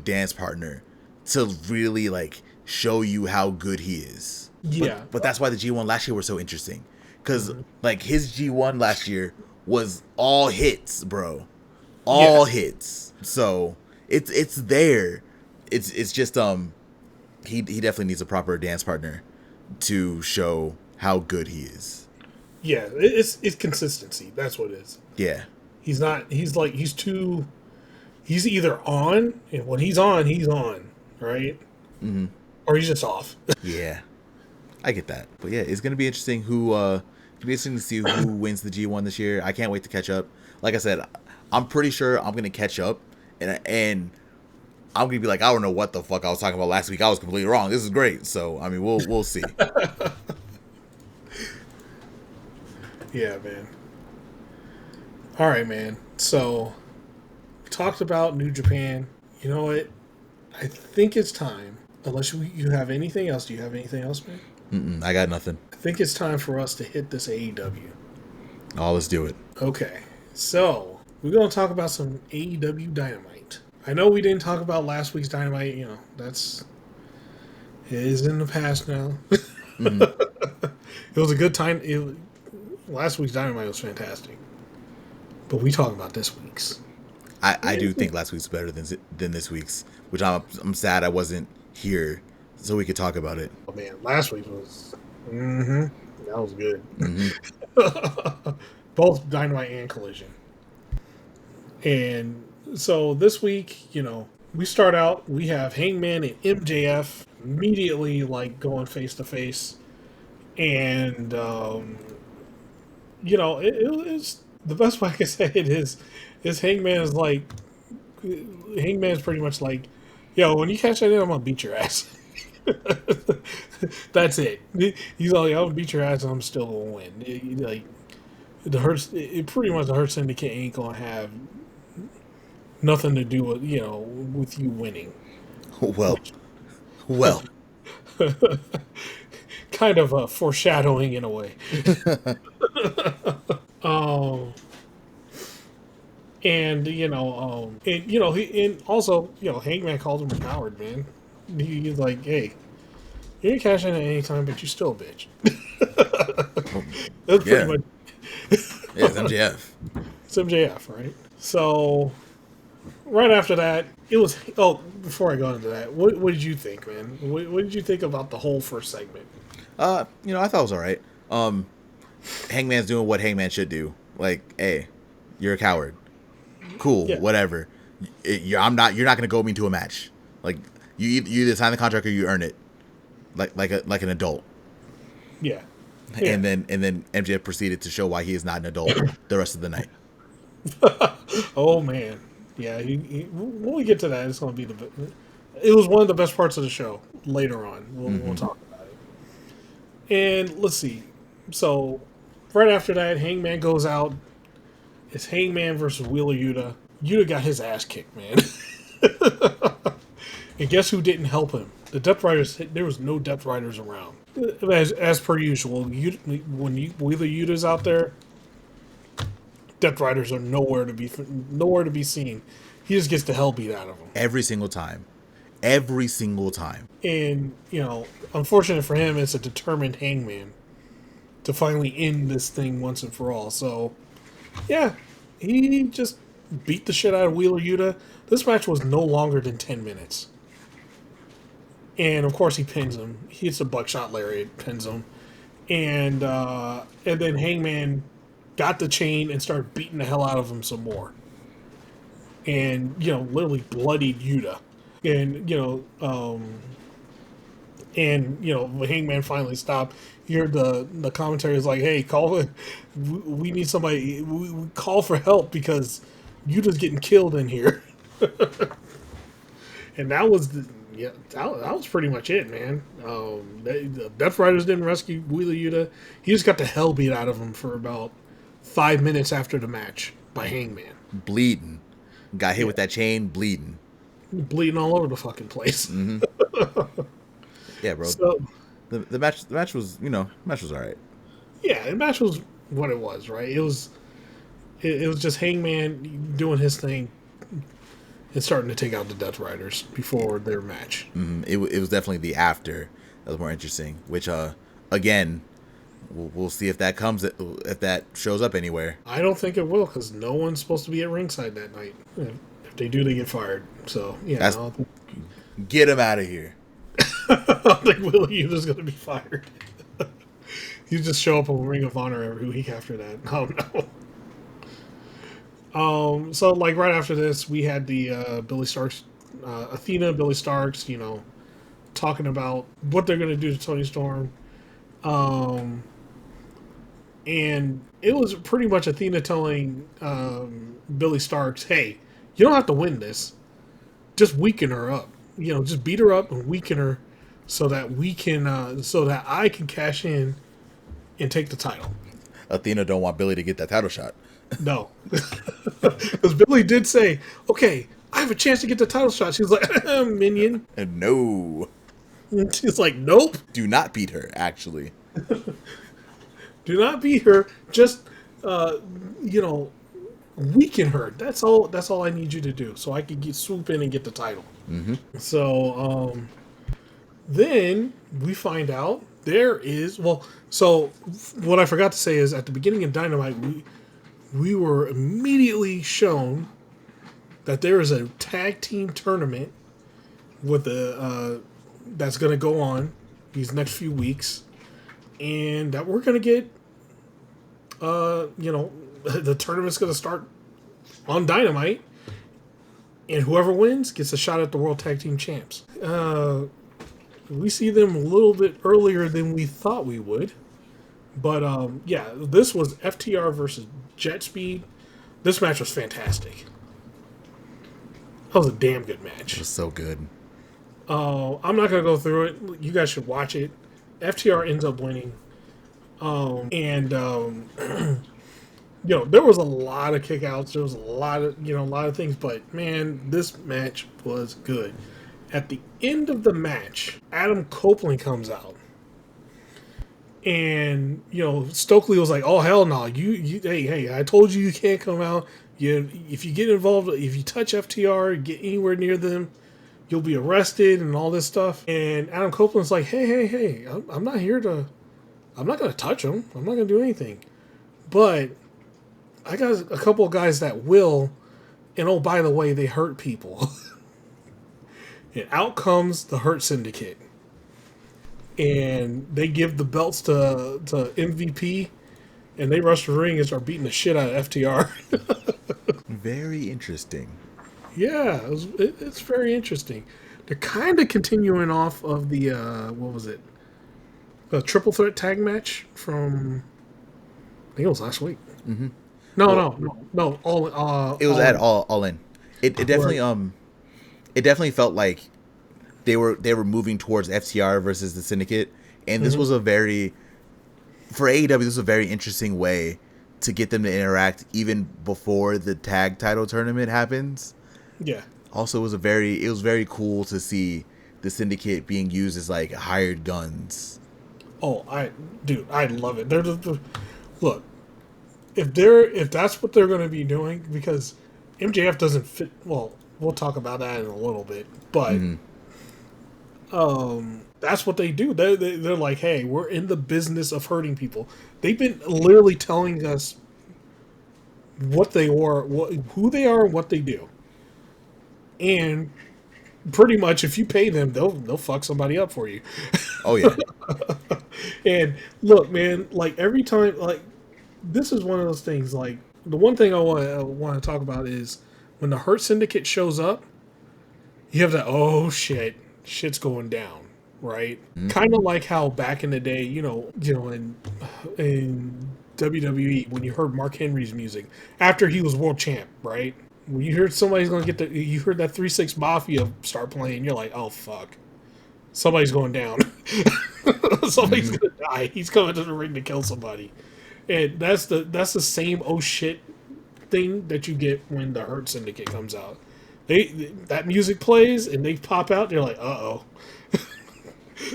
dance partner to really like show you how good he is. Yeah, But that's why the G1 last year was so interesting, because like his G1 last year was all hits, bro, all hits. So it's there. It's just he definitely needs a proper dance partner to show how good he is. Yeah, it's consistency. That's what it is. Yeah. He's not. He's too. He's either on, and when he's on, right? Mm-hmm. Or he's just off. Yeah, I get that. But yeah, it's gonna be interesting to see who wins the G1 this year. I can't wait to catch up. Like I said, I'm pretty sure I'm gonna catch up, and I'm gonna be like, I don't know what the fuck I was talking about last week. I was completely wrong. This is great. So I mean, we'll see. Yeah, man. All right, man. So we talked about New Japan. You know what? I think it's time. Unless you have anything else. Do you have anything else, man? I got nothing. I think it's time for us to hit this AEW. Oh, let's do it. Okay. So we're going to talk about some AEW Dynamite. I know we didn't talk about last week's Dynamite. You know, it is in the past now. Mm-hmm. It was a good time. Last week's Dynamite was fantastic. But we talk about this week's. I do think last week's better than this week's, which I'm sad I wasn't here so we could talk about it. Oh man, last week was that was good. Mm-hmm. Both Dynamite and Collision. And so this week, you know, we start out, we have Hangman and MJF immediately like going face to face. And you know, it's the best way I can say it is Hangman's pretty much like, yo, when you catch that in, I'm gonna beat your ass. That's it. He's like, I'm gonna beat your ass and I'm still gonna win. It pretty much the Hurt Syndicate ain't gonna have nothing to do with with you winning. Well. Kind of foreshadowing in a way. And also Hangman calls him a coward, man. He's like, hey, you can cash in at any time, but you're still a bitch. That's pretty much. Yeah, it's MJF. It's MJF, right? So, right after that, it was. Oh, before I go into that, what did you think, man? What did you think about the whole first segment? I thought it was all right. Hangman's doing what Hangman should do. Like, hey, you're a coward. Cool, whatever. You're not going to go me into a match. Like, you either sign the contract or you earn it. Like an adult. Yeah. And then MJF proceeded to show why he is not an adult the rest of the night. Oh man, yeah. When we get to that, it's going to be it was one of the best parts of the show. Later on, we'll talk about it. And let's see. So, right after that, Hangman goes out. It's Hangman versus Wheeler Yuta. Yuta got his ass kicked, man. And guess who didn't help him? The Depth Riders. There was no Depth Riders around. As per usual, when Wheeler Yuta's out there, Depth Riders are nowhere to be seen. He just gets the hell beat out of them every single time. And unfortunate for him, it's a determined Hangman to finally end this thing once and for all. So, yeah, he just beat the shit out of Wheeler Yuta. This match was no longer than 10 minutes. And, of course, he pins him. He hits a buckshot lariat, pins him. And then Hangman got the chain and started beating the hell out of him some more. And, literally bloodied Yuta. And, And, when Hangman finally stopped, you hear the commentary is like, hey, we need somebody, we call for help because you just getting killed in here. And that was that was pretty much it, man. The Death Riders didn't rescue Wheeler Yuta. He just got the hell beat out of him for about 5 minutes after the match by Hangman. Bleeding. Got hit with that chain, bleeding. Bleeding all over the fucking place. Mm-hmm. Yeah, bro. So, the match was, match was all right. Yeah, the match was what it was, right? It was just Hangman doing his thing and starting to take out the Death Riders before their match. Mm-hmm. It was definitely the after that was more interesting, which, again, we'll see if that shows up anywhere. I don't think it will, because no one's supposed to be at ringside that night. If they do, they get fired. So, yeah. Get him out of here. I think Willie Yuta's going to be fired. You just show up on Ring of Honor every week after that. Oh, no. So, like, right after this, we had the Billie Starks, Athena, Billie Starks, talking about what they're going to do to Toni Storm. And it was pretty much Athena telling Billie Starks, hey, you don't have to win this. Just weaken her up. Just beat her up and weaken her so that so that I can cash in and take the title. Athena don't want Billie to get that title shot. No. Because Billie did say, okay, I have a chance to get the title shot. She was like, minion. And no. And she's like, nope. Do not beat her, actually. Do not beat her. Just, weaken her. That's all I need you to do. So I can swoop in and get the title. Mm-hmm. So, then we find out there is, so what I forgot to say is at the beginning of Dynamite, we were immediately shown that there is a tag team tournament with that's going to go on these next few weeks, and that we're going to get, the tournament's going to start on Dynamite, and whoever wins gets a shot at the World Tag Team Champs. We see them a little bit earlier than we thought we would. But, this was FTR versus Jet Speed. This match was fantastic. That was a damn good match. It was so good. I'm not going to go through it. You guys should watch it. FTR ends up winning. There was a lot of kickouts. There was a lot of things. But, man, this match was good. At the end of the match, Adam Copeland comes out. And, Stokely was like, oh, hell no. Hey, I told you can't come out. If you get involved, if you touch FTR, get anywhere near them, you'll be arrested and all this stuff. And Adam Copeland's like, hey, I'm not going to touch him. I'm not going to do anything. But I got a couple of guys that will. And, oh, by the way, they hurt people. And out comes the Hurt Syndicate. And they give the belts to MVP. And they rush the ring and start beating the shit out of FTR. Very interesting. Yeah, it's very interesting. They're kind of continuing off of the, what was it? The triple threat tag match from, I think it was last week. Mm-hmm. No. It was at all in. It definitely it definitely felt like they were moving towards FTR versus the Syndicate, and this was for AEW. This was a very interesting way to get them to interact even before the tag title tournament happens. Yeah. Also, it was very cool to see the Syndicate being used as like hired guns. Oh, I love it. Look, if that's what they're going to be doing, because MJF doesn't fit. Well, we'll talk about that in a little bit, but that's what they do. They're like, hey, we're in the business of hurting people. They've been literally telling us what they are, who they are, and what they do. And pretty much, if you pay them, they'll fuck somebody up for you. Oh yeah. And look, man, like every time, like this is one of those things. Like the one thing I want to talk about is when the Hurt Syndicate shows up, you have that, oh shit's going down. right? Kind of like how back in the day, in WWE, when you heard Mark Henry's music after he was world champ, right? When you heard somebody's going to you heard that 3-6 Mafia start playing, you're like, oh fuck, somebody's going down. Somebody's going to die. He's coming to the ring to kill somebody. And that's the same oh shit thing that you get when the Hurt Syndicate comes out. That music plays and they pop out. They're like, uh oh,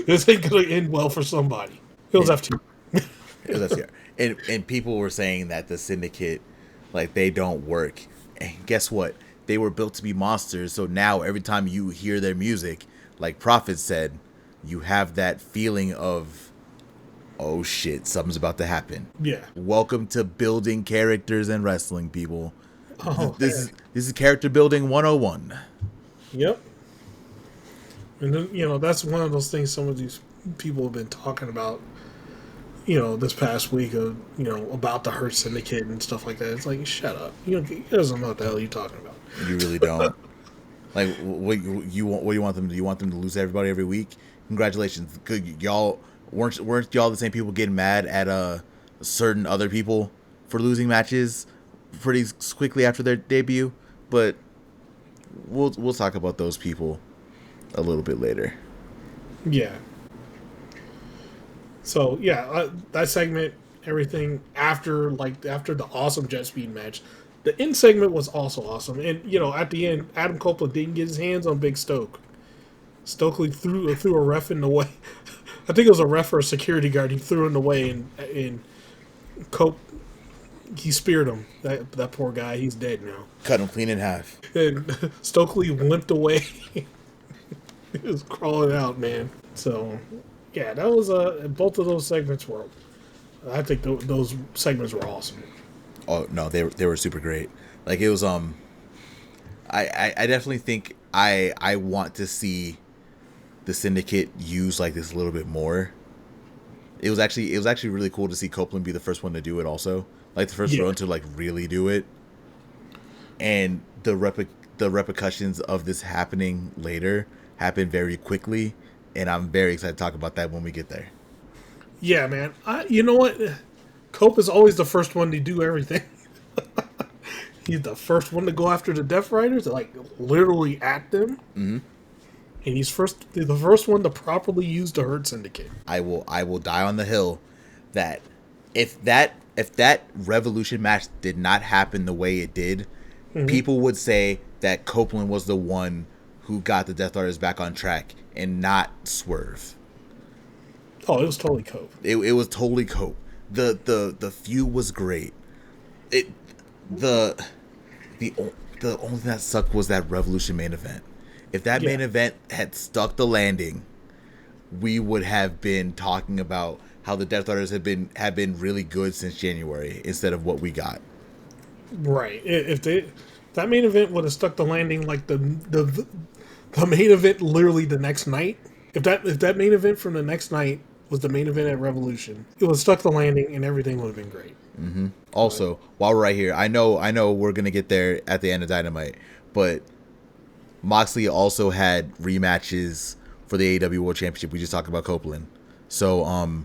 this ain't gonna end well for somebody. It was FTR. It was FTR. And people were saying that the Syndicate, like, they don't work. And guess what? They were built to be monsters. So now every time you hear their music, like Proffitt said, you have that feeling of, oh shit, something's about to happen. Yeah. Welcome to building characters and wrestling, people. Oh, this is character building 101. Yep. And then, that's one of those things some of these people have been talking about, this past week of, about the Hurt Syndicate and stuff like that. It's like, shut up. You doesn't know what the hell you're talking about. You really don't. Like, what do you want them to do? You want them to lose everybody every week? Congratulations. Y'all weren't y'all the same people getting mad at certain other people for losing matches pretty quickly after their debut? But we'll talk about those people a little bit later. Yeah. So yeah, that segment, everything after the awesome jet speed match, the end segment was also awesome. And at the end, Adam Copeland didn't get his hands on Big Stoke. Stokely threw a ref in the way. I think it was a ref or a security guard. He threw in the way, and Cope, he speared him. That poor guy, he's dead now. Cut him clean in half. And Stokely limped away. He was crawling out, man. So, yeah, that was both of those segments were. I think those segments were awesome. Oh no, they were super great. Like, it was I definitely think I want to see the Syndicate use like this a little bit more. It was actually really cool to see Copeland be the first one to do it also. Like the first one to like really do it. And the repercussions of this happening later happened very quickly, and I'm very excited to talk about that when we get there. Yeah, man. You know what? Cope is always the first one to do everything. He's the first one to go after the Death Riders, like literally at them. Mm-hmm. And he's the first one to properly use the Hurt Syndicate. I will die on the hill that if that Revolution match did not happen the way it did, people would say that Copeland was the one who got the Death Riders back on track and not Swerve. Oh, it was totally Cope. It was totally Cope. The feud was great. The only thing that sucked was that Revolution main event. If that main event had stuck the landing, we would have been talking about how the Death Riders have been really good since January instead of what we got. Right. If that main event would have stuck the landing like the main event literally the next night, if that main event from the next night was the main event at Revolution, it would have stuck the landing and everything would have been great. Mm-hmm. Also, while we're right here, I know we're gonna get there at the end of Dynamite, but Moxley also had rematches for the AEW World Championship. We just talked about Copeland. So,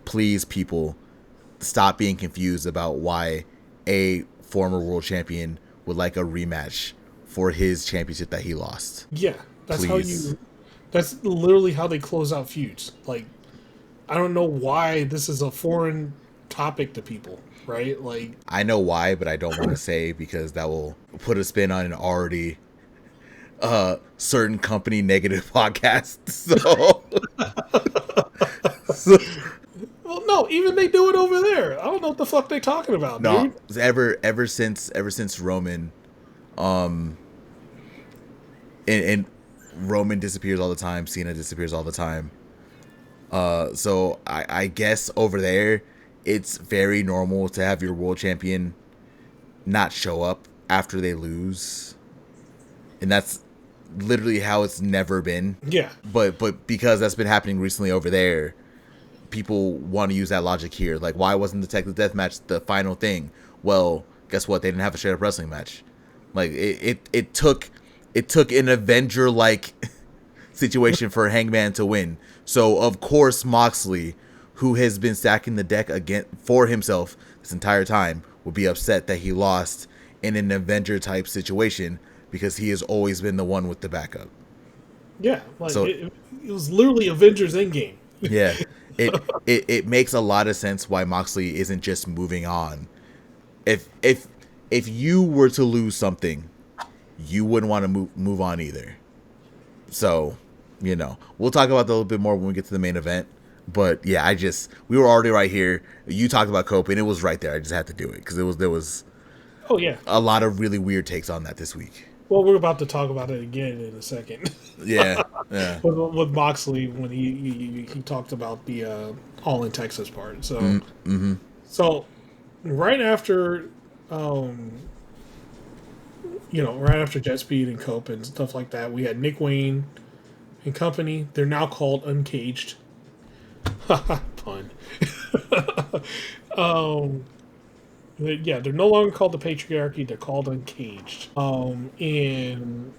please, people, stop being confused about why a former world champion would like a rematch for his championship that he lost. Yeah, that's literally how they close out feuds. Like, I don't know why this is a foreign topic to people, right? Like, I know why, but I don't want to say because that will put a spin on an already certain company negative podcast. So well, no, even they do it over there. I don't know what the fuck they talking about. No, dude. ever since Roman, and Roman disappears all the time. Cena disappears all the time. So I guess over there, it's very normal to have your world champion not show up after they lose, and that's literally how it's never been. Yeah. But because that's been happening recently over there, people want to use that logic here. Like, why wasn't the Texas Death Match the final thing? Well, guess what? They didn't have a straight up wrestling match. Like, it took an Avenger like situation for Hangman to win. So of course Moxley, who has been stacking the deck again for himself this entire time, would be upset that he lost in an Avenger type situation because he has always been the one with the backup. Yeah, like So it was literally Avengers Endgame. yeah, it makes a lot of sense why Moxley isn't just moving on. If you were to lose something, you wouldn't want to move on either. So, we'll talk about that a little bit more when we get to the main event. But yeah, we were already right here. You talked about Cope, and it was right there. I just had to do it because there was Oh yeah, a lot of really weird takes on that this week. well, we're about to talk about it again in a second. Yeah. with Moxley when he talked about the All in Texas part. So so right after right after Jet Speed and Cope and stuff like that, we had Nick Wayne and company. They're now called Uncaged. Pun. They're no longer called the Patriarchy. They're called Uncaged. And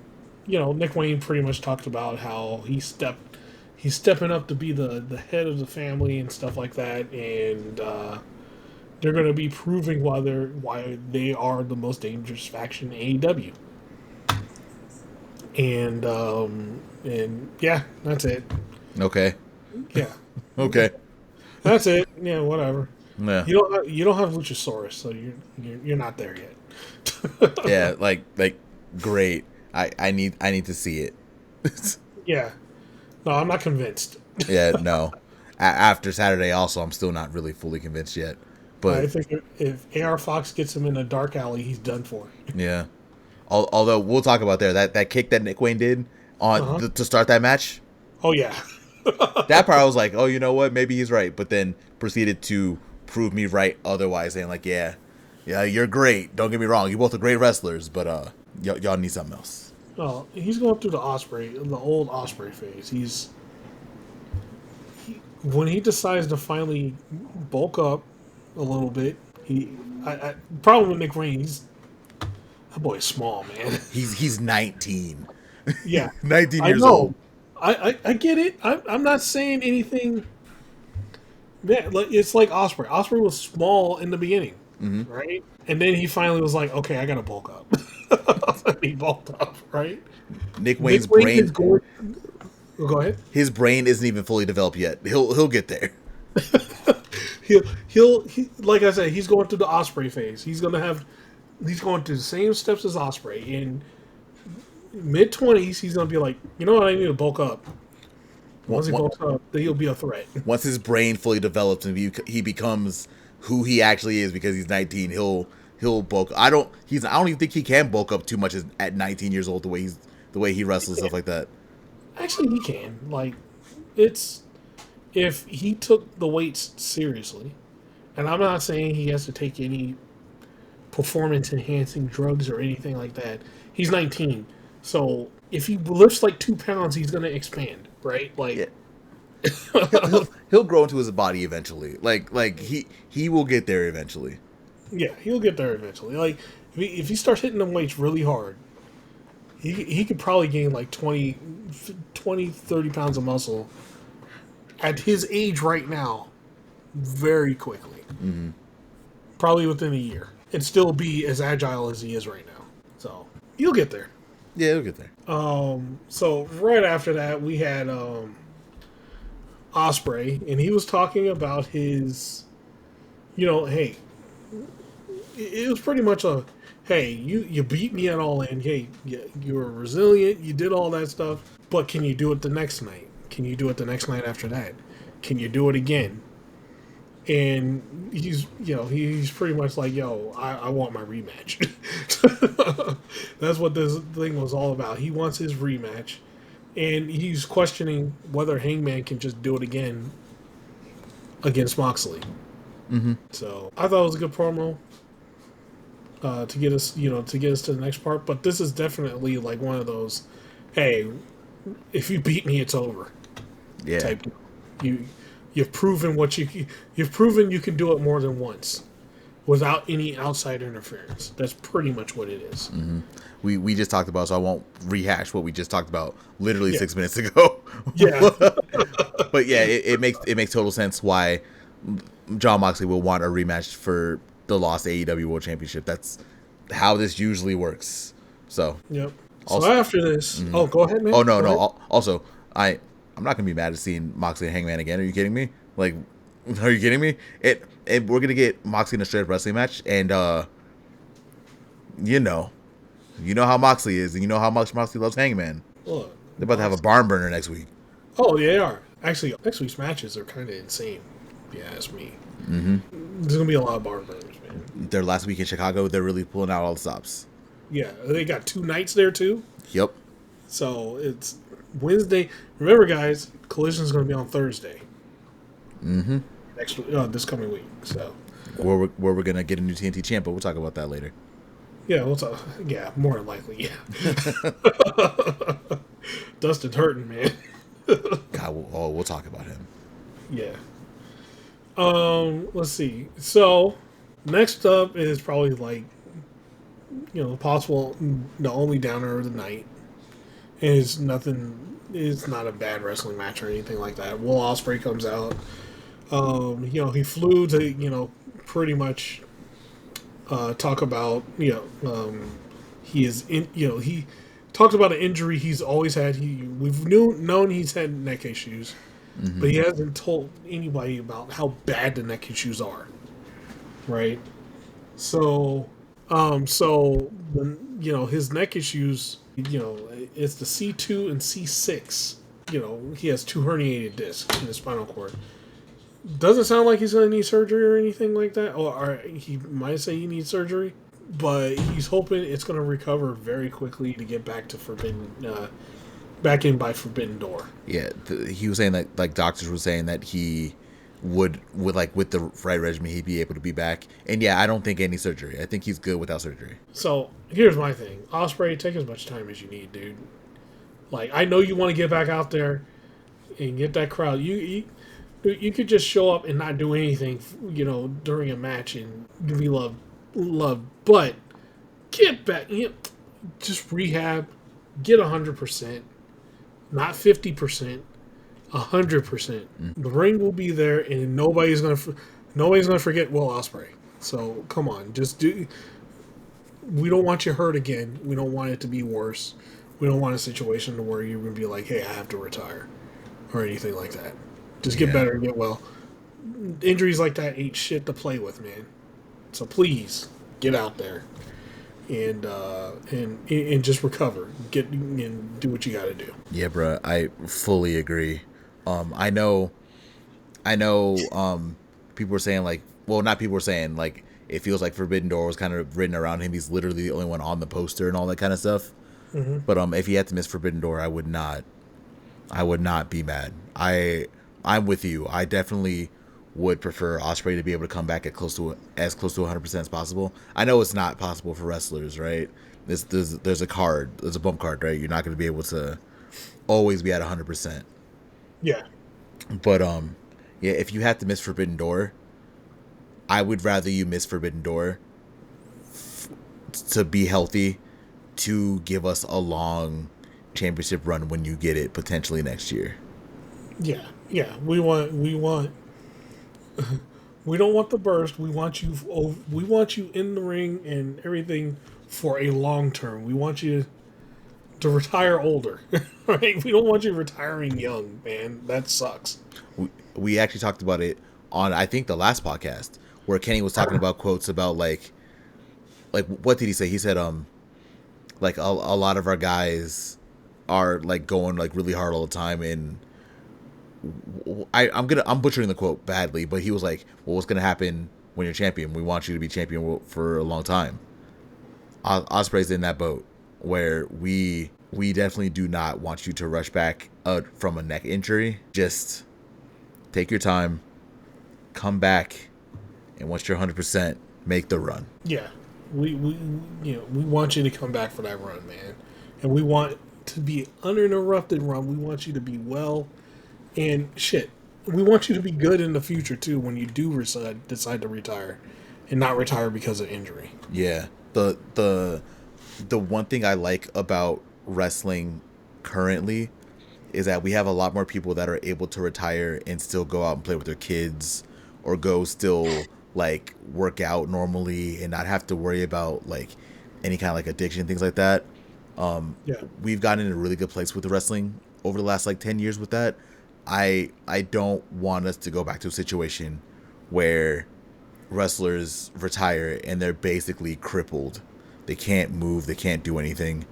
Nick Wayne pretty much talked about how he's stepping up to be the head of the family and stuff like that, and they're going to be proving why they are the most dangerous faction in AEW. And yeah, that's it. Okay. Yeah. Okay. That's it. Yeah, whatever. Yeah. You don't have Luchasaurus, so you're not there yet. Yeah, like great. I need to see it. Yeah. No, I'm not convinced. Yeah, no. After Saturday, also, I'm still not really fully convinced yet. But I think if AR Fox gets him in a dark alley, he's done for. Yeah. Although we'll talk about that kick that Nick Wayne did on to start that match. Oh yeah. That part I was like, oh, you know what? Maybe he's right. But then proceeded to prove me right otherwise, saying like, yeah, you're great. Don't get me wrong. You both are great wrestlers, but y'all need something else. Oh, he's going through the old Ospreay phase. When he decides to finally bulk up a little bit, problem with Nick Wayne, that boy is small, man. He's 19. Yeah. 19 years I know. old. I get it. I'm not saying anything. Yeah, it's like Ospreay. Ospreay was small in the beginning, right? And then he finally was like, "Okay, I gotta bulk up." He bulked up, right? Nick Wayne's brain. Go ahead. His brain isn't even fully developed yet. He'll get there. He'll like I said, he's going through the Ospreay phase. He's going through the same steps as Ospreay. In mid-20s, he's going to be like, you know what, I need to bulk up. Once he bulks up, then he'll be a threat. Once his brain fully develops and he becomes who he actually is because he's 19, he'll bulk. I don't even think he can bulk up too much at 19 years old the way he wrestles and stuff like that. Actually, he can. Like, it's if he took the weights seriously, and I'm not saying he has to take any performance-enhancing drugs or anything like that. He's 19, so if he lifts like 2 pounds, he's gonna expand, right? Like, yeah. he'll grow into his body eventually. Like he will get there eventually. Yeah, he'll get there eventually. Like, if he starts hitting them weights really hard, he could probably gain like 20, 30 pounds of muscle at his age right now very quickly. Mm-hmm. Probably within a year. And still be as agile as he is right now. So, you'll get there. Yeah, he'll get there. So, right after that, we had Ospreay, and he was talking about his, hey, it was pretty much a, hey, you beat me at All In. Hey, you were resilient. You did all that stuff. But can you do it the next night? Can you do it the next night after that? Can you do it again? And he's pretty much like, yo, I want my rematch. That's what this thing was all about. He wants his rematch. And he's questioning whether Hangman can just do it again against Moxley. Mm-hmm. So I thought it was a good promo. To get us to the next part, but this is definitely like one of those, hey, if you beat me, it's over. Yeah. Type. You've proven you can do it more than once. without any outside interference. That's pretty much what it is. Mm-hmm. We just talked about, so I won't rehash what we just talked about literally 6 minutes ago. Yeah. But yeah, it makes total sense why Jon Moxley will want a rematch for the lost AEW World Championship. That's how this usually works. So Yep. Also, so after this, go ahead, man. Oh no, go no. ahead. Also, I'm not gonna be mad at seeing Moxley and Hangman again. Are you kidding me? Like, are you kidding me? We're gonna get Moxley in a straight up wrestling match, and you know how Moxley is, and you know how much Moxley loves Hangman. Look, They're about to have a barn burner next week. Oh, yeah, they are. Actually, next week's matches are kind of insane, if you ask me. Mm-hmm. There's going to be a lot of bar burners, man. Their last week in Chicago, they're really pulling out all the stops. Yeah, they got 2 nights there, too. Yep. So, it's Wednesday. Remember, guys, Collision is going to be on Thursday. Mm-hmm. This coming week, so. Where we're going to get a new TNT champ, but we'll talk about that later. Yeah, yeah, more than likely, yeah. Dustin hurting, man. God, we'll talk about him. Yeah. Let's see. So, next up is probably like, possible the only downer of the night. Is nothing. It's not a bad wrestling match or anything like that. Will Ospreay comes out. He flew to pretty much talk about he is in he talked about an injury he's always had. We've known he's had neck issues, but he hasn't told anybody about how bad the neck issues are. Right. So when his neck issues, it's the C2 and C6. He has 2 herniated discs in his spinal cord. Doesn't sound like he's going to need surgery or anything like that. Or he might say he needs surgery, but he's hoping it's going to recover very quickly to get back to back in by Forbidden Door. Yeah, he was saying that, like, doctors were saying that he would with the right regimen, he'd be able to be back. And yeah, I don't think any surgery. I think he's good without surgery. So here's my thing. Ospreay, take as much time as you need, dude. Like, I know you want to get back out there and get that crowd. You could just show up and not do anything, during a match and be loved. But get back, just rehab, get 100%, not 50%, 100%. The ring will be there, and nobody's gonna forget Will Ospreay. So come on, just do. We don't want you hurt again. We don't want it to be worse. We don't want a situation to where you're gonna be like, hey, I have to retire, or anything like that. Just get better and get well. Injuries like that ain't shit to play with, man. So please get out there and just recover. Get and do what you got to do. Yeah, bro, I fully agree. I know. People were saying, like, well, not people were saying, like, it feels like Forbidden Door was kind of written around him. He's literally the only one on the poster and all that kind of stuff. Mm-hmm. But if he had to miss Forbidden Door, I would not be mad. I'm with you. I definitely would prefer Ospreay to be able to come back as close to 100% as possible. I know it's not possible for wrestlers, right? There's a bump card, right? You're not going to be able to always be at 100%. Yeah. But yeah, if you had to miss Forbidden Door, I would rather you miss Forbidden Door to be healthy, to give us a long championship run when you get it potentially next year. Yeah. We don't want the burst. We want you in the ring and everything for a long term. We want you to retire older, right? We don't want you retiring young, man. That sucks. We actually talked about it on, I think, the last podcast, where Kenny was talking about quotes about like what did he say? He said like a lot of our guys are like going like really hard all the time, and I'm butchering the quote badly, but he was like, well, what's gonna happen when you're champion? We want you to be champion for a long time. Ospreay's in that boat where we definitely do not want you to rush back from a neck injury. Just take your time, come back, and once you're 100%, make the run. Yeah, we want you to come back for that run, man, and we want to be uninterrupted run. We want you to be well, and shit, we want you to be good in the future too when you do decide to retire, and not retire because of injury. Yeah. The one thing I like about wrestling currently is that we have a lot more people that are able to retire and still go out and play with their kids, or go still like work out normally and not have to worry about like any kind of like addiction, things like that. Yeah. We've gotten in a really good place with the wrestling over the last like 10 years with that. I don't want us to go back to a situation where wrestlers retire and they're basically crippled. They can't move, they can't do anything.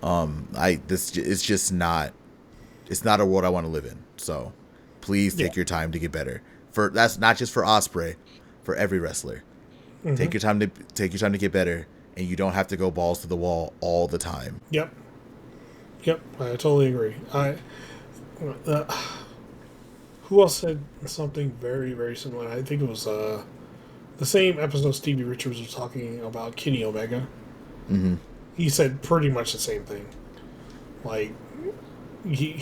It's just not, it's not a world I want to live in. So please take your time to get better. That's not just for Ospreay, for every wrestler. Mm-hmm. Take your time to get better, and you don't have to go balls to the wall all the time. Yep, I totally agree. Who else said something very, very similar? I think it was the same episode Stevie Richards was talking about Kenny Omega. Mm-hmm. He said pretty much the same thing. Like, you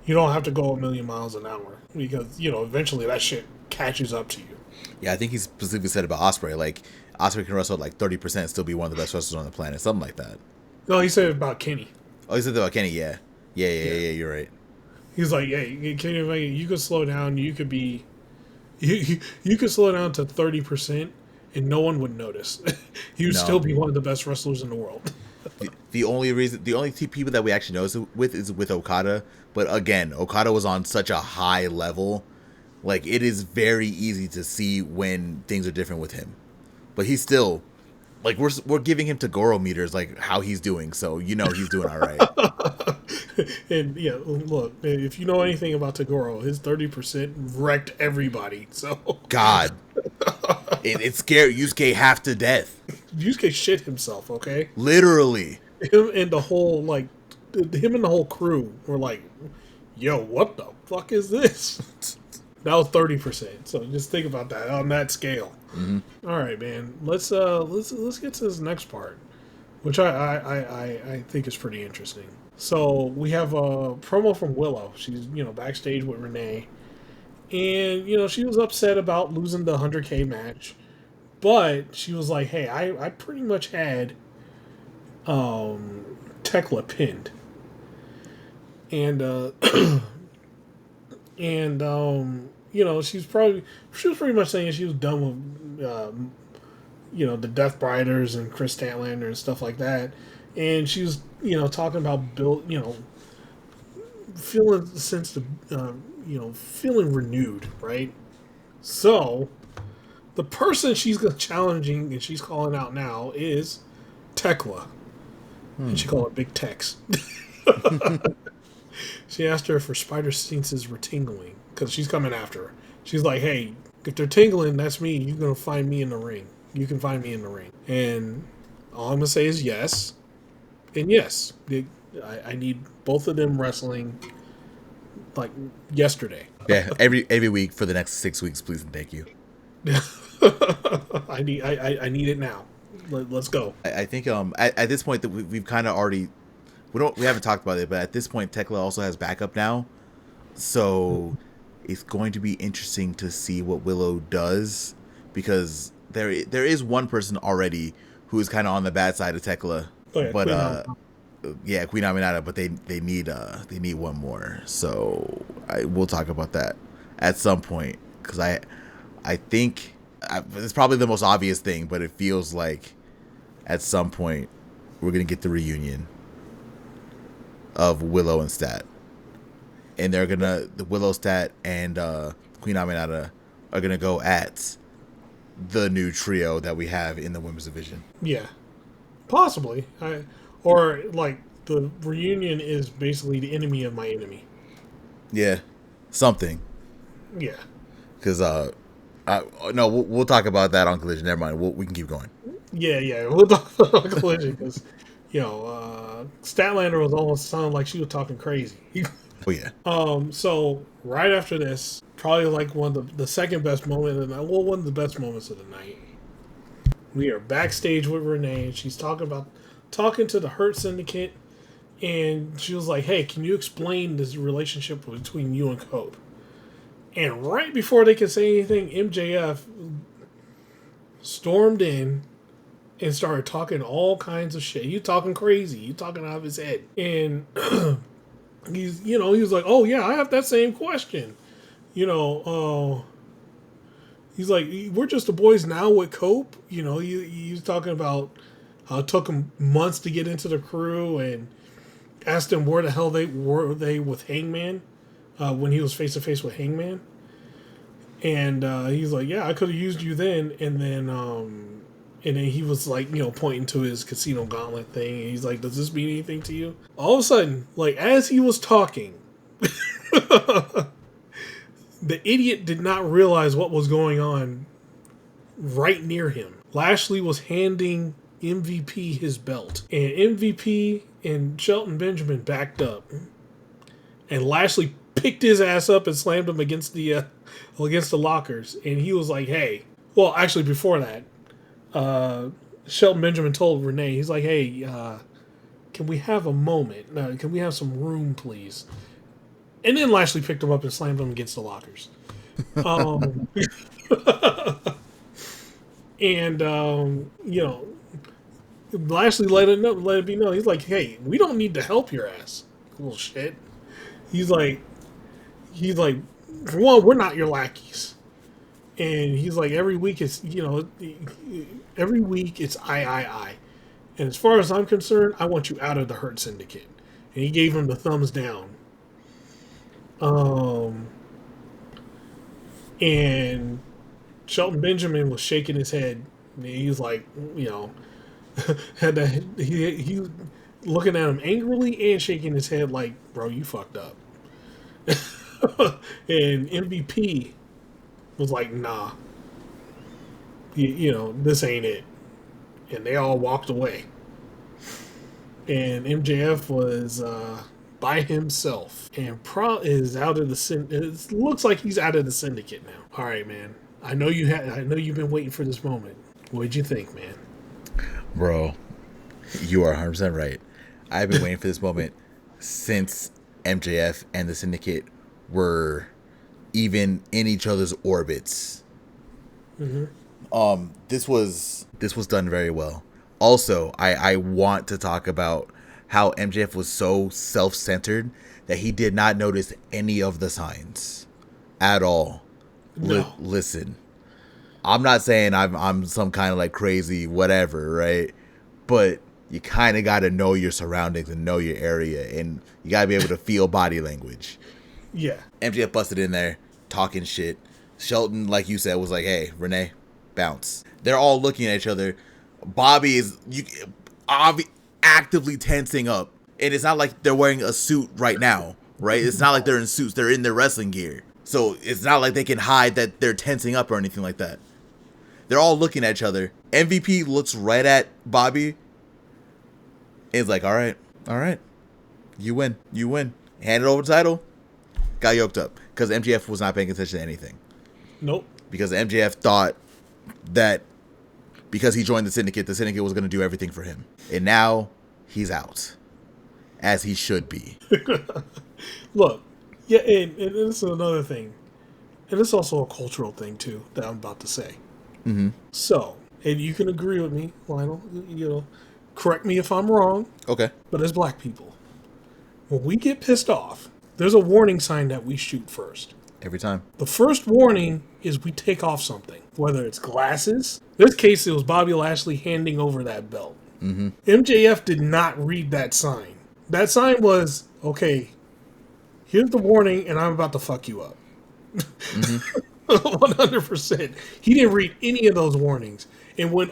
don't have to go a million miles an hour, because, eventually that shit catches up to you. Yeah, I think he specifically said about Ospreay, like, Ospreay can wrestle at like 30% and still be one of the best wrestlers on the planet, something like that. No, he said it about Kenny. Oh, he said that about Kenny, yeah. Yeah, you're right. He's like, hey, Kenny Omega, you could slow down, you could be... You could slow down to 30% and no one would notice. He would still be one of the best wrestlers in the world. The only two people that we actually notice with is with Okada. But again, Okada was on such a high level. Like, it is very easy to see when things are different with him. But he's still, like, we're giving him Tagoro meters, like, how he's doing. So, he's doing all right. And, yeah, look, if you know anything about Tagoro, his 30% wrecked everybody. So God. It scared Yusuke half to death. Yusuke shit himself, okay? Literally. Him and the whole crew were like, yo, what the fuck is this? That was 30%. So just think about that on that scale. Mm-hmm. All right, man. Let's get to this next part, which I think is pretty interesting. So we have a promo from Willow. She's backstage with Renee, and she was upset about losing the 100K match, but she was like, "Hey, I pretty much had Tekla pinned," and she was pretty much saying she was done with the Death Briders and Kris Statlander and stuff like that, and she was talking about Bill, feeling the sense of feeling renewed, right? So the person she's challenging and she's calling out now is Tekla, and she called her Big Tex. She asked her if her spider senses were tingling, because she's coming after her. She's like, hey, if they're tingling, that's me. You're going to find me in the ring. You can find me in the ring. And all I'm going to say is yes. And yes, I need both of them wrestling like yesterday. Yeah, every week for the next 6 weeks, please and thank you. I need it now. Let's go. I think at this point that we've kind of already we haven't talked about it, but at this point Tekla also has backup now, so it's going to be interesting to see what Willow does, because there is one person already who is kind of on the bad side of Tekla, but Queen Aminata, but they need one more, so we'll talk about that at some point, because I think it's probably the most obvious thing, but it feels like at some point we're gonna get the reunion of Willow and Stat, and the Willow, Stat, and Queen Aminata are gonna go at the new trio that we have in the women's division. Yeah, possibly. Or like the reunion is basically the enemy of my enemy. Yeah, something. Yeah. Because no, we'll talk about that on Collision. Never mind. We can keep going. Yeah. We'll talk about on Collision, because Statlander was almost sounding like she was talking crazy. Oh yeah. So right after this, probably like one of the second best moment of the night. Well, one of the best moments of the night. We are backstage with Renee, and she's talking to the Hurt Syndicate, and she was like, "Hey, can you explain this relationship between you and Cope?" And right before they could say anything, MJF stormed in and started talking all kinds of shit. You talking crazy. You talking out of his head. And he was like, oh yeah, I have that same question. He's like, we're just the boys now with Cope. He's talking about how it took him months to get into the crew, and asked him where the hell they were with Hangman when he was face to face with Hangman. And he's like, yeah, I could have used you then. And then he was like, pointing to his casino gauntlet thing. And he's like, does this mean anything to you? All of a sudden, like, as he was talking, the idiot did not realize what was going on right near him. Lashley was handing MVP his belt. And MVP and Shelton Benjamin backed up. And Lashley picked his ass up and slammed him against the lockers. And he was like, hey. Well, actually, before that, Shelton Benjamin told Renee, he's like, hey, can we have a moment? Can we have some room, please? And then Lashley picked him up and slammed him against the lockers. Lashley let it be known. He's like, hey, we don't need to help your ass. Cool shit. He's like, for one, we're not your lackeys. And he's like, every week it's I. And as far as I'm concerned, I want you out of the Hurt Syndicate. And he gave him the thumbs down. And Shelton Benjamin was shaking his head. And he was like, he looking at him angrily and shaking his head like, bro, you fucked up. And MVP was like, nah, this ain't it. And they all walked away. And MJF was by himself and is out of the it looks like he's out of the syndicate now. All right, man. I know you've been waiting for this moment. What'd you think, man? Bro, you are 100% right. I've been waiting for this moment since MJF and the syndicate were even in each other's orbits. Mm-hmm. This was done very well. Also, I want to talk about how MJF was so self-centered that he did not notice any of the signs at all. No. Listen, I'm not saying I'm some kind of like crazy whatever, right? But you kind of got to know your surroundings and know your area, and you got to be able to feel body language. Yeah. MJF busted in there talking shit. Shelton, like you said, was like, hey, Renee, bounce. They're all looking at each other. Bobby is actively tensing up. And it's not like they're wearing a suit right now, right? It's not like they're in suits. They're in their wrestling gear. So it's not like they can hide that they're tensing up or anything like that. They're all looking at each other. MVP looks right at Bobby. And it's like, all right. You win. Handed over the title. Got yoked up. Because MJF was not paying attention to anything. Nope. Because MJF thought that because he joined the syndicate was going to do everything for him. And now he's out. As he should be. Look, yeah, and this is another thing. And it's also a cultural thing, too, that I'm about to say. Mm-hmm. So, and you can agree with me, Lionel. Correct me if I'm wrong. Okay. But as black people, when we get pissed off, there's a warning sign that we shoot first. Every time. The first warning is we take off something. Whether it's glasses. In this case, it was Bobby Lashley handing over that belt. Mm-hmm. MJF did not read that sign. That sign was, okay, here's the warning, and I'm about to fuck you up. Mm-hmm. 100%. He didn't read any of those warnings. And when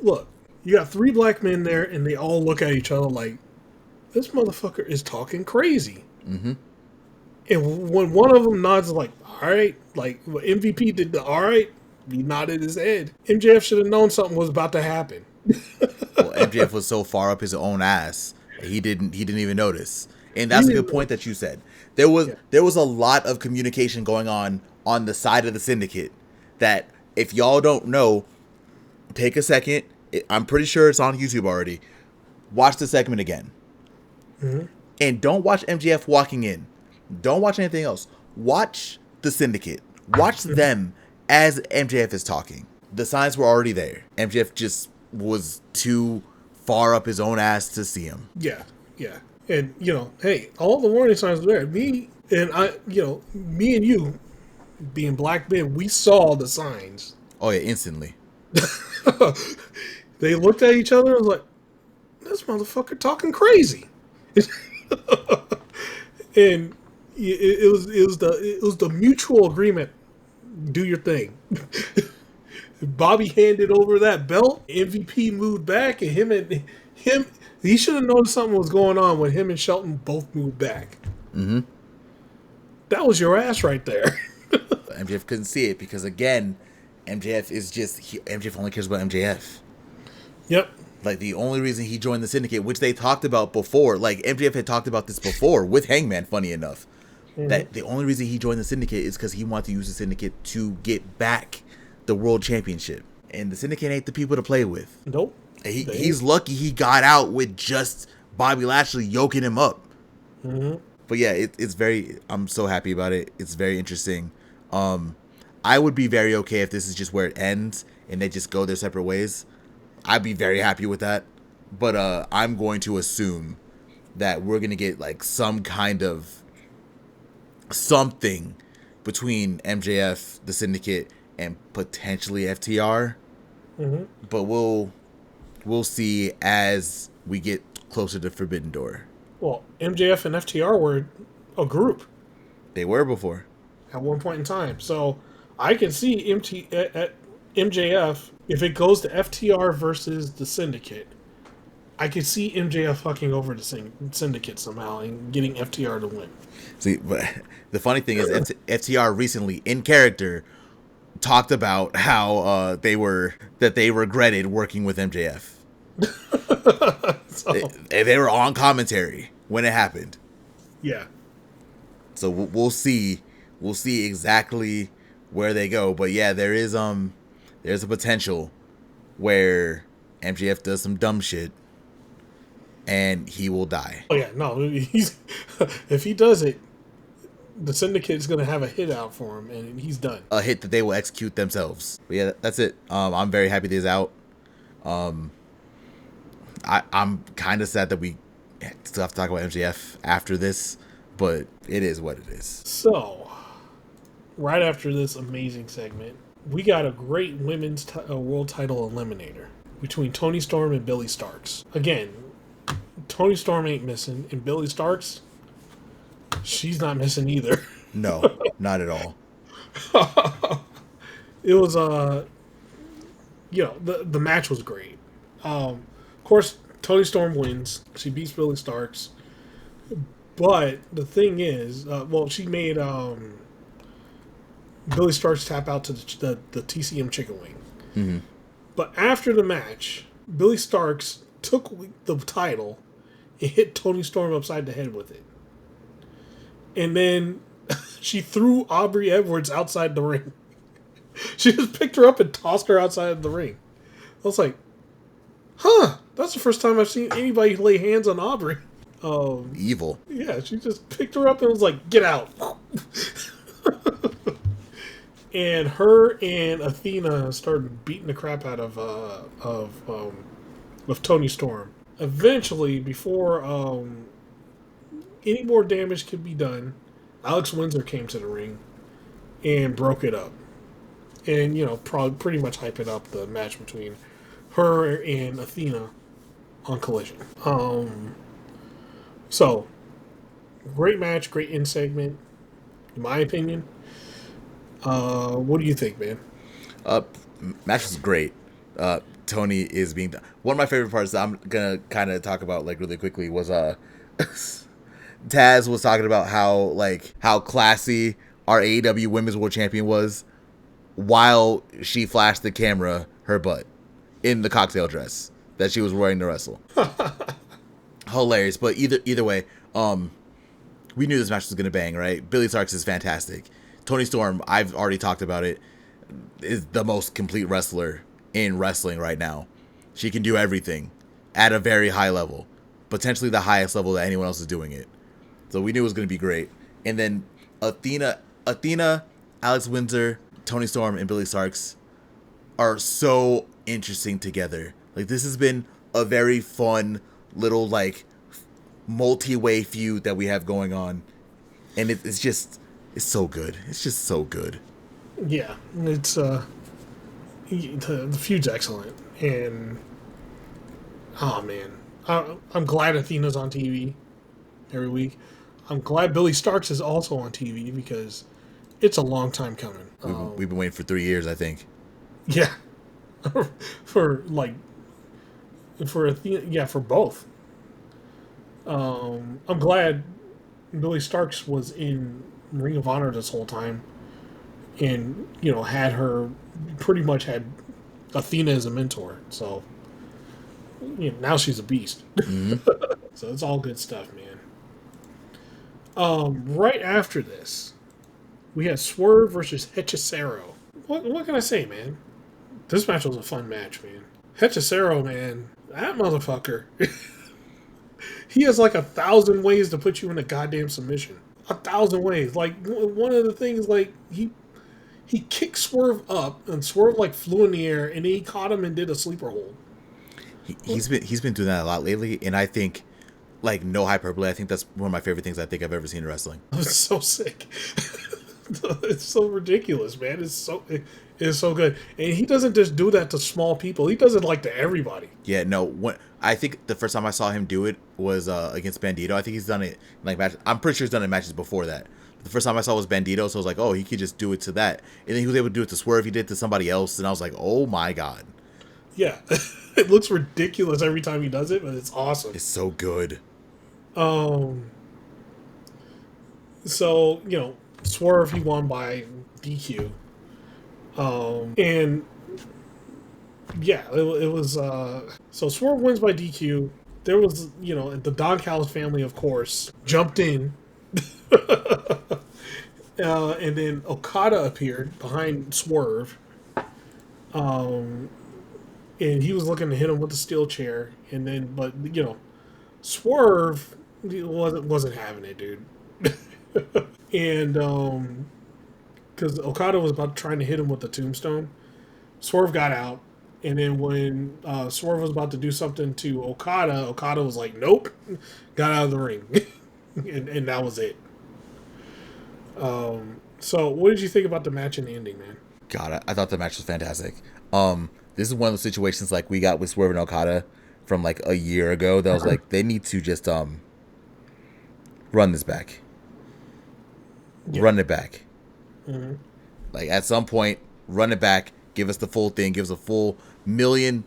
look, you got 3 black men there, and they all look at each other like, this motherfucker is talking crazy. Mm-hmm. And when one of them nods like, all right, like MVP did the all right, he nodded his head. MJF should have known something was about to happen. Well, MJF was so far up his own ass, he didn't even notice. And that's a good point that you said. There was a lot of communication going on the side of the syndicate that if y'all don't know, take a second. I'm pretty sure it's on YouTube already. Watch the segment again. Mm-hmm. And don't watch MJF walking in. Don't watch anything else. Watch the syndicate. Watch them as MJF is talking. The signs were already there. MJF just was too far up his own ass to see him. Yeah, yeah. And, hey, all the warning signs were there. Me and you, being black men, we saw the signs. Oh, yeah, instantly. They looked at each other and was like, this motherfucker talking crazy. And it was the mutual agreement. Do your thing. Bobby handed over that belt. MVP moved back, and him. He should have known something was going on when him and Shelton both moved back. Mm-hmm. That was your ass right there. MJF couldn't see it because, again, MJF only cares about MJF. Yep. Like, the only reason he joined the Syndicate, which they talked about before, like, MJF had talked about this before with Hangman, funny enough, that the only reason he joined the Syndicate is because he wanted to use the Syndicate to get back the World Championship. And the Syndicate ain't the people to play with. Nope. He's lucky he got out with just Bobby Lashley yoking him up. Mm-hmm. But yeah, it's very, I'm so happy about it. It's very interesting. I would be very okay if this is just where it ends and they just go their separate ways. I'd be very happy with that. But I'm going to assume that we're going to get like some kind of something between MJF, the Syndicate, and potentially FTR. Mm-hmm. But we'll see as we get closer to Forbidden Door. Well, MJF and FTR were a group. They were before. At one point in time. So I can see MJF, if it goes to FTR versus the Syndicate, I could see MJF fucking over the Syndicate somehow and getting FTR to win. See, but the funny thing is FTR recently, in character, talked about how they regretted working with MJF. They were on commentary when it happened. Yeah. So we'll see exactly where they go. But yeah, there's a potential where MJF does some dumb shit and he will die. Oh yeah, no, if he does it, the Syndicate is going to have a hit out for him, and he's done. A hit that they will execute themselves. But yeah, that's it. I'm very happy this is out. I'm kind of sad that we still have to talk about MJF after this, but it is what it is. So, right after this amazing segment, we got a great women's world title eliminator between Toni Storm and Billie Starkz. Again, Toni Storm ain't missing, and Billie Starkz, she's not missing either. No, not at all. It was the match was great. Of course, Toni Storm wins. She beats Billie Starkz. But the thing is, she made Billie Starkz tap out to the TCM chicken wing. Mm-hmm. But after the match, Billie Starkz took the title and hit Toni Storm upside the head with it. And then she threw Aubrey Edwards outside the ring. She just picked her up and tossed her outside the ring. I was like, that's the first time I've seen anybody lay hands on Aubrey. Evil. Yeah, she just picked her up and was like, get out. And her and Athena started beating the crap out of Toni Storm. Eventually, before any more damage could be done, Alex Windsor came to the ring and broke it up. And, probably pretty much hyping up the match between her and Athena on Collision. So, great match, great end segment, in my opinion. What do you think, man? Match was great. Toni is being done. One of my favorite parts that I'm gonna kind of talk about like really quickly was Taz was talking about how classy our AEW Women's World Champion was while she flashed the camera her butt in the cocktail dress that she was wearing to wrestle. Hilarious, but either way, we knew this match was gonna bang, right? Billie Starkz is fantastic. Toni Storm, I've already talked about it, is the most complete wrestler in wrestling right now. She can do everything at a very high level, potentially the highest level that anyone else is doing it. So we knew it was going to be great. And then Athena, Alex Windsor, Toni Storm, and Billie Starkz. are so interesting together. Like, this has been a very fun little, like, multi-way feud that we have going on. And it's so good. It's just so good. Yeah, it's the feud's excellent, and oh man, I'm glad Athena's on TV every week. I'm glad Billie Starkz is also on TV because it's a long time coming. We've been waiting for 3 years, I think. Yeah, for like for Athena, yeah, for both. I'm glad Billie Starkz was in Ring of Honor this whole time, and had her pretty much had Athena as a mentor. So now she's a beast. Mm-hmm. So it's all good stuff, man. Right after this, we had Swerve versus Hechicero. What can I say, man? This match was a fun match, man. Hechicero, man, that motherfucker. He has like 1,000 ways to put you in a goddamn submission. 1,000 ways. Like, one of the things, like, he kicked Swerve up, and Swerve like flew in the air, and then he caught him and did a sleeper hold. He's been doing that a lot lately, and I think, like, no hyperbole, I think that's one of my favorite things I think I've ever seen in wrestling. It's so sick. It's so ridiculous, man. It's so good, and he doesn't just do that to small people. He does it like to everybody. Yeah, no. I think the first time I saw him do it was against Bandito. I think he's done it like matches. I'm pretty sure he's done it in matches before that. The first time I saw was Bandito, so I was like, oh, he could just do it to that. And then he was able to do it to Swerve. He did it to somebody else, and I was like, oh my god. Yeah, it looks ridiculous every time he does it, but it's awesome. It's so good. So Swerve, he won by DQ. And yeah, it was so Swerve wins by DQ. There was the Doghouse family, of course, jumped in. And then Okada appeared behind Swerve. And he was looking to hit him with the steel chair, and then but Swerve wasn't having it, dude. And because Okada was about trying to hit him with the tombstone, Swerve got out, and then when Swerve was about to do something to Okada was like, "Nope," got out of the ring, and that was it. So what did you think about the match and the ending, man? God, I thought the match was fantastic. This is one of those situations like we got with Swerve and Okada from like a year ago that was like they need to just run this back. Yeah. Run it back. Mm-hmm. Like at some point, run it back. Give us the full thing. Give us a full million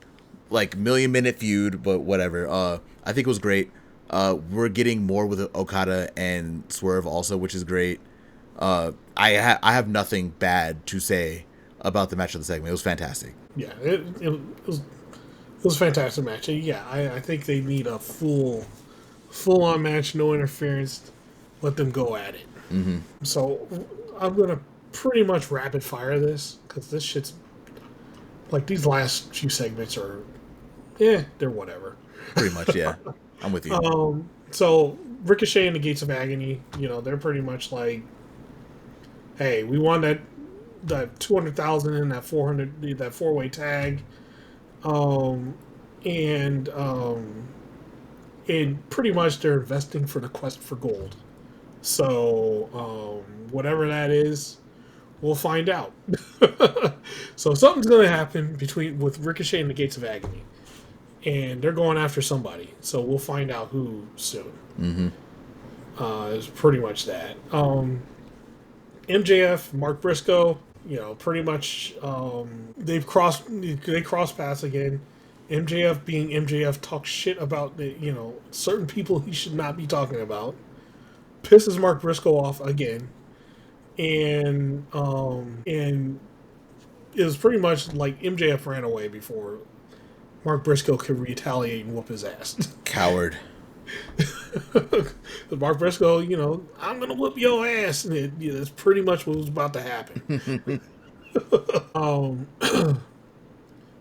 minute feud. But whatever. I think it was great. We're getting more with Okada and Swerve also, which is great. I have nothing bad to say about the match of the segment. It was fantastic. Yeah, it was a fantastic match. And yeah, I think they need a full on match, no interference. Let them go at it. Mm-hmm. So I'm gonna pretty much rapid fire this because this shit's like these last few segments are, they're whatever. Pretty much, yeah. I'm with you. So Ricochet and the Gates of Agony, they're pretty much like, hey, we won that 200,000 in that 400 that 4-way tag, and pretty much they're investing for the quest for gold. So whatever that is, we'll find out. So something's gonna happen with Ricochet and the Gates of Agony, and they're going after somebody. So we'll find out who soon. Mm-hmm. It's pretty much that. MJF, Mark Briscoe, pretty much they cross paths again. MJF being MJF talks shit about certain people he should not be talking about. Pisses Mark Briscoe off again. And it was pretty much like MJF ran away before Mark Briscoe could retaliate and whoop his ass. Coward. Mark Briscoe, I'm gonna whoop your ass, and that's pretty much what was about to happen.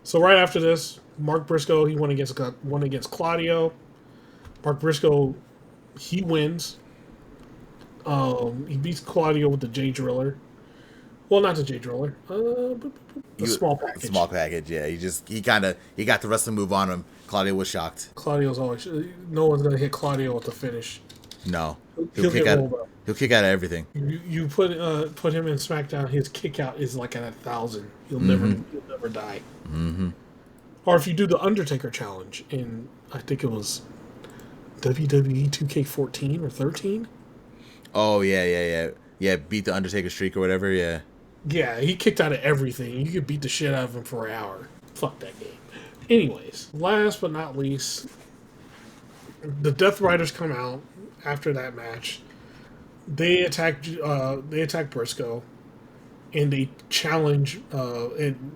So right after this, Mark Briscoe he won against Claudio. Mark Briscoe he wins. He beats Claudio with the J Driller. Well, not the J Driller. The You small package. small package, yeah. He got the wrestling move on him. Claudio was shocked. Claudio's always. No one's gonna hit Claudio with the finish. No, He'll get rolled up. He'll kick out of everything. You put him in SmackDown. His kick out is like at 1,000. He'll never die. Mm-hmm. Or if you do the Undertaker challenge in, I think it was WWE 2K14 or 13. Oh yeah. Beat the Undertaker streak or whatever. Yeah. Yeah, he kicked out of everything. You could beat the shit out of him for an hour. Fuck that game. Anyways, last but not least, the Death Riders come out after that match. They attack Briscoe, and they challenge and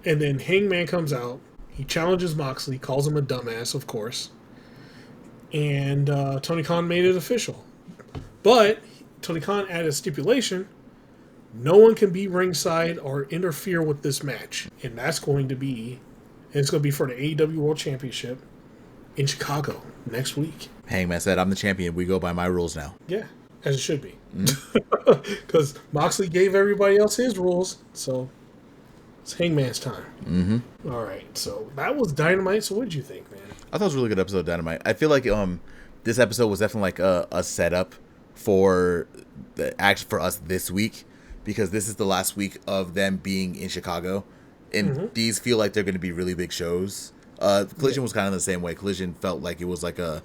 then Hangman comes out. He challenges Moxley, calls him a dumbass, of course. And Tony Khan made it official. But Tony Khan added a stipulation: no one can be ringside or interfere with this match. And it's going to be for the AEW World Championship in Chicago next week. Hangman said, "I'm the champion. We go by my rules now." Yeah, as it should be. Because Moxley gave everybody else his rules, so it's Hangman's time. Mm-hmm. All right, so that was Dynamite. So what did you think, man? I thought it was a really good episode of Dynamite. I feel like this episode was definitely like a setup for for us this week, because this is the last week of them being in Chicago, and these feel like they're going to be really big shows. Collision was kind of the same way. Collision felt like it was like a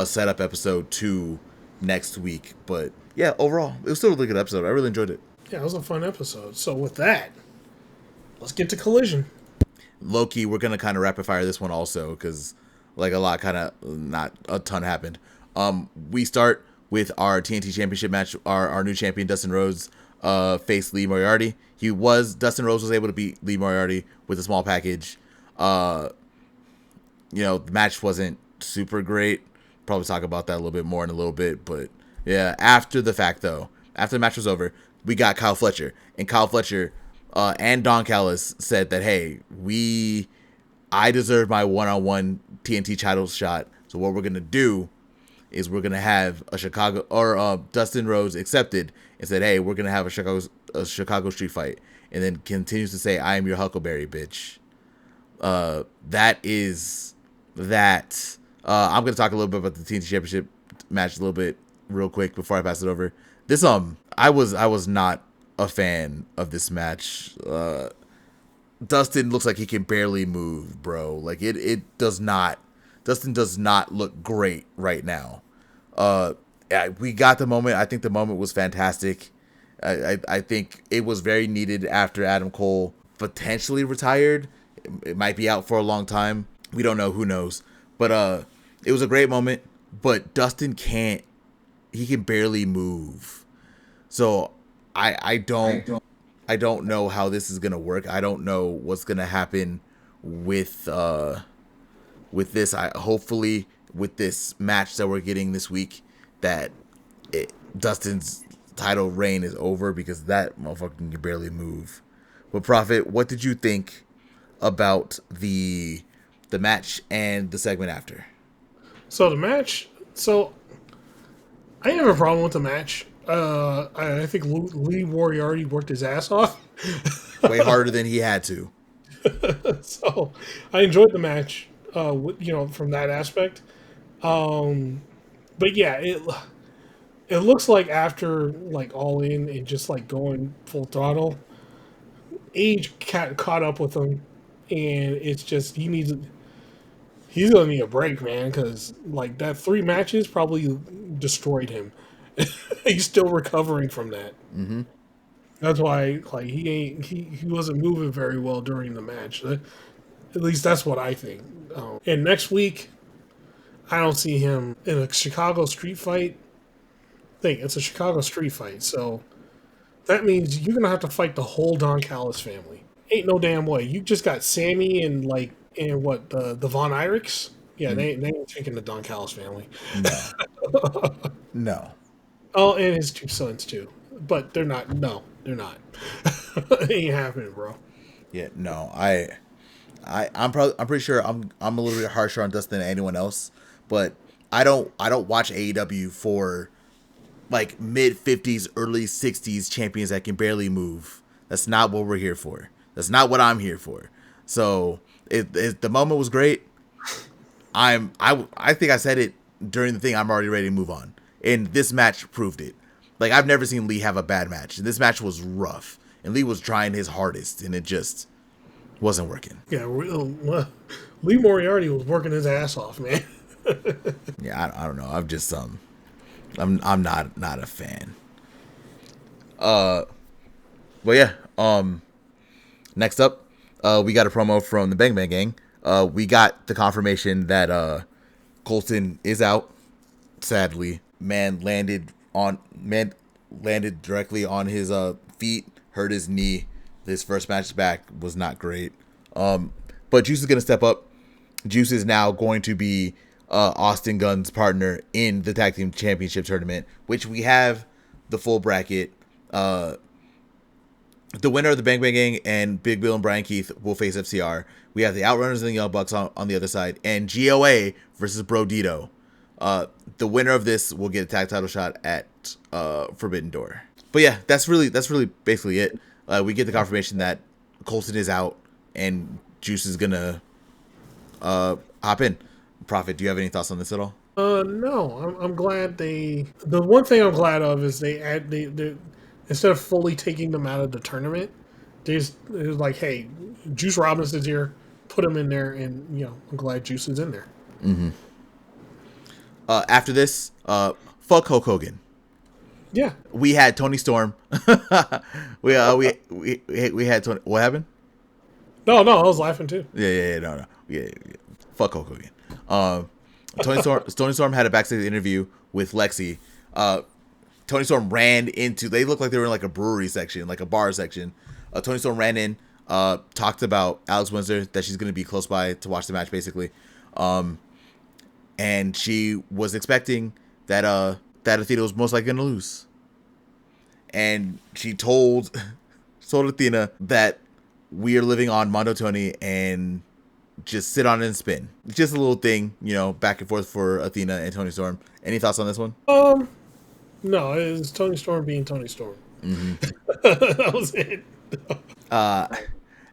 setup episode to next week, but yeah, overall it was still a really good episode. I really enjoyed it. Yeah, it was a fun episode. So with that, let's get to Collision. Low-key, we're gonna kind of rapid fire this one also, because like a lot, kind of not a ton happened. We start with our TNT Championship match. Our new champion Dustin Rhodes faced Lee Moriarty. Dustin Rhodes was able to beat Lee Moriarty with a small package. The match wasn't super great. Probably talk about that a little bit more in a little bit, but yeah. After the match was over, we got Kyle Fletcher, and Kyle Fletcher and Don Callis said that, hey, I deserve my one-on-one TNT title shot. So what we're gonna do is we're gonna have a Chicago, or Dustin Rhodes accepted and said, hey, we're gonna have a Chicago street fight, and then continues to say, I am your Huckleberry, bitch. That is that. I'm gonna talk a little bit about the TNT Championship match a little bit real quick before I pass it over. This I was not a fan of this match. Dustin looks like he can barely move, bro. Like it does not. Dustin does not look great right now. We got the moment. I think the moment was fantastic. I think it was very needed after Adam Cole potentially retired. It might be out for a long time. We don't know. Who knows? But it was a great moment. But Dustin can't. He can barely move. So I don't know how this is gonna work. I don't know what's gonna happen with this. Hopefully with this match that we're getting this week, that Dustin's title reign is over, because that motherfucker can barely move. But Proffitt, what did you think about the match and the segment after? So the match. So I have a problem with the match. I think Lee Moriarty worked his ass off. Way harder than he had to. So I enjoyed the match, from that aspect. But yeah, it looks like after like All In and just like going full throttle, age caught up with him, and it's just he's gonna need a break, man, because like that 3 matches probably destroyed him. He's still recovering from that. Mm-hmm. That's why, like, he wasn't moving very well during the match. At least that's what I think. And next week, I don't see him in a Chicago street fight. It's a Chicago street fight, so that means you're gonna have to fight the whole Don Callis family. Ain't no damn way. You just got Sammy and the Von Erichs. Yeah, they ain't taking the Don Callis family. No. No. Oh, and his 2 sons too, but they're not. No, they're not. It ain't happening, bro. Yeah, no. I'm pretty sure I'm a little bit harsher on Dustin than anyone else, but I don't watch AEW for like mid-50s, early 60s champions that can barely move. That's not what we're here for. That's not what I'm here for. So if the moment was great, I think I said it during the thing. I'm already ready to move on, and this match proved it. Like, I've never seen Lee have a bad match. This match was rough, and Lee was trying his hardest, and it just wasn't working. Yeah, Lee Moriarty was working his ass off, man. Yeah, I don't know. I'm just I'm not a fan. Well, yeah. Next up, we got a promo from the Bang Bang Gang. We got the confirmation that Colton is out. Sadly, man landed directly on his feet, hurt his knee. His first match back was not great. But Juice is gonna step up. Juice is now going to be Austin Gunn's partner in the Tag Team Championship tournament, which we have the full bracket. The winner of the Bang Bang Gang and Big Bill and Brian Keith will face FCR. We have the Outrunners and the Young Bucks on the other side, and GOA versus Bro Dito. The winner of this will get a tag title shot at Forbidden Door. But yeah, that's really basically it. We get the confirmation that Colton is out and Juice is gonna hop in. Proffitt, do you have any thoughts on this at all? No, I'm glad the one thing I'm glad of is they instead of fully taking them out of the tournament, it was like, hey, Juice Robinson's here, put him in there, and I'm glad Juice is in there. Mm-hmm. After this, fuck Hulk Hogan. Yeah, we had Toni Storm. we had Toni. What happened? No, I was laughing too. No. Yeah. Fuck Hulk Hogan. Toni Storm had a backstage interview with Lexi. Toni Storm ran into. They looked like they were in like a brewery section, like a bar section. Toni Storm ran in, talked about Alex Windsor, that she's going to be close by to watch the match, basically. And she was expecting that Athena was most likely going to lose. And she told Athena that we are living on Mondo Tony and just sit on it and spin. Just a little thing, back and forth for Athena and Toni Storm. Any thoughts on this one? No, it was Toni Storm being Toni Storm. Mm-hmm. That was it.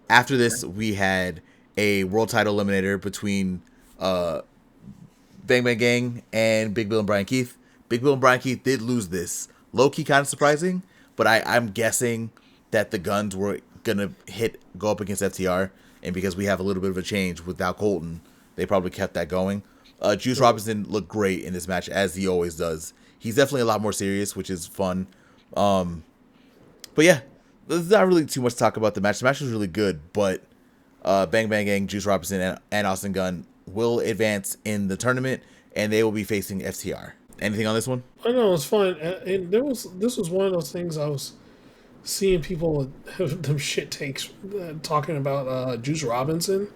After this, we had a world title eliminator between Bang Bang Gang and Big Bill and Brian Keith. Big Bill and Brian Keith did lose this. Low-key kind of surprising, but I'm guessing that the Guns were going to go up against FTR, and because we have a little bit of a change without Colton, they probably kept that going. Juice Robinson looked great in this match, as he always does. He's definitely a lot more serious, which is fun. But yeah, there's not really too much to talk about the match. The match was really good, but Bang Bang Gang, Juice Robinson, and Austin Gunn will advance in the tournament, and they will be facing FTR. Anything on this one? I know, it was fun. And this was one of those things I was seeing people with them shit takes talking about Juice Robinson.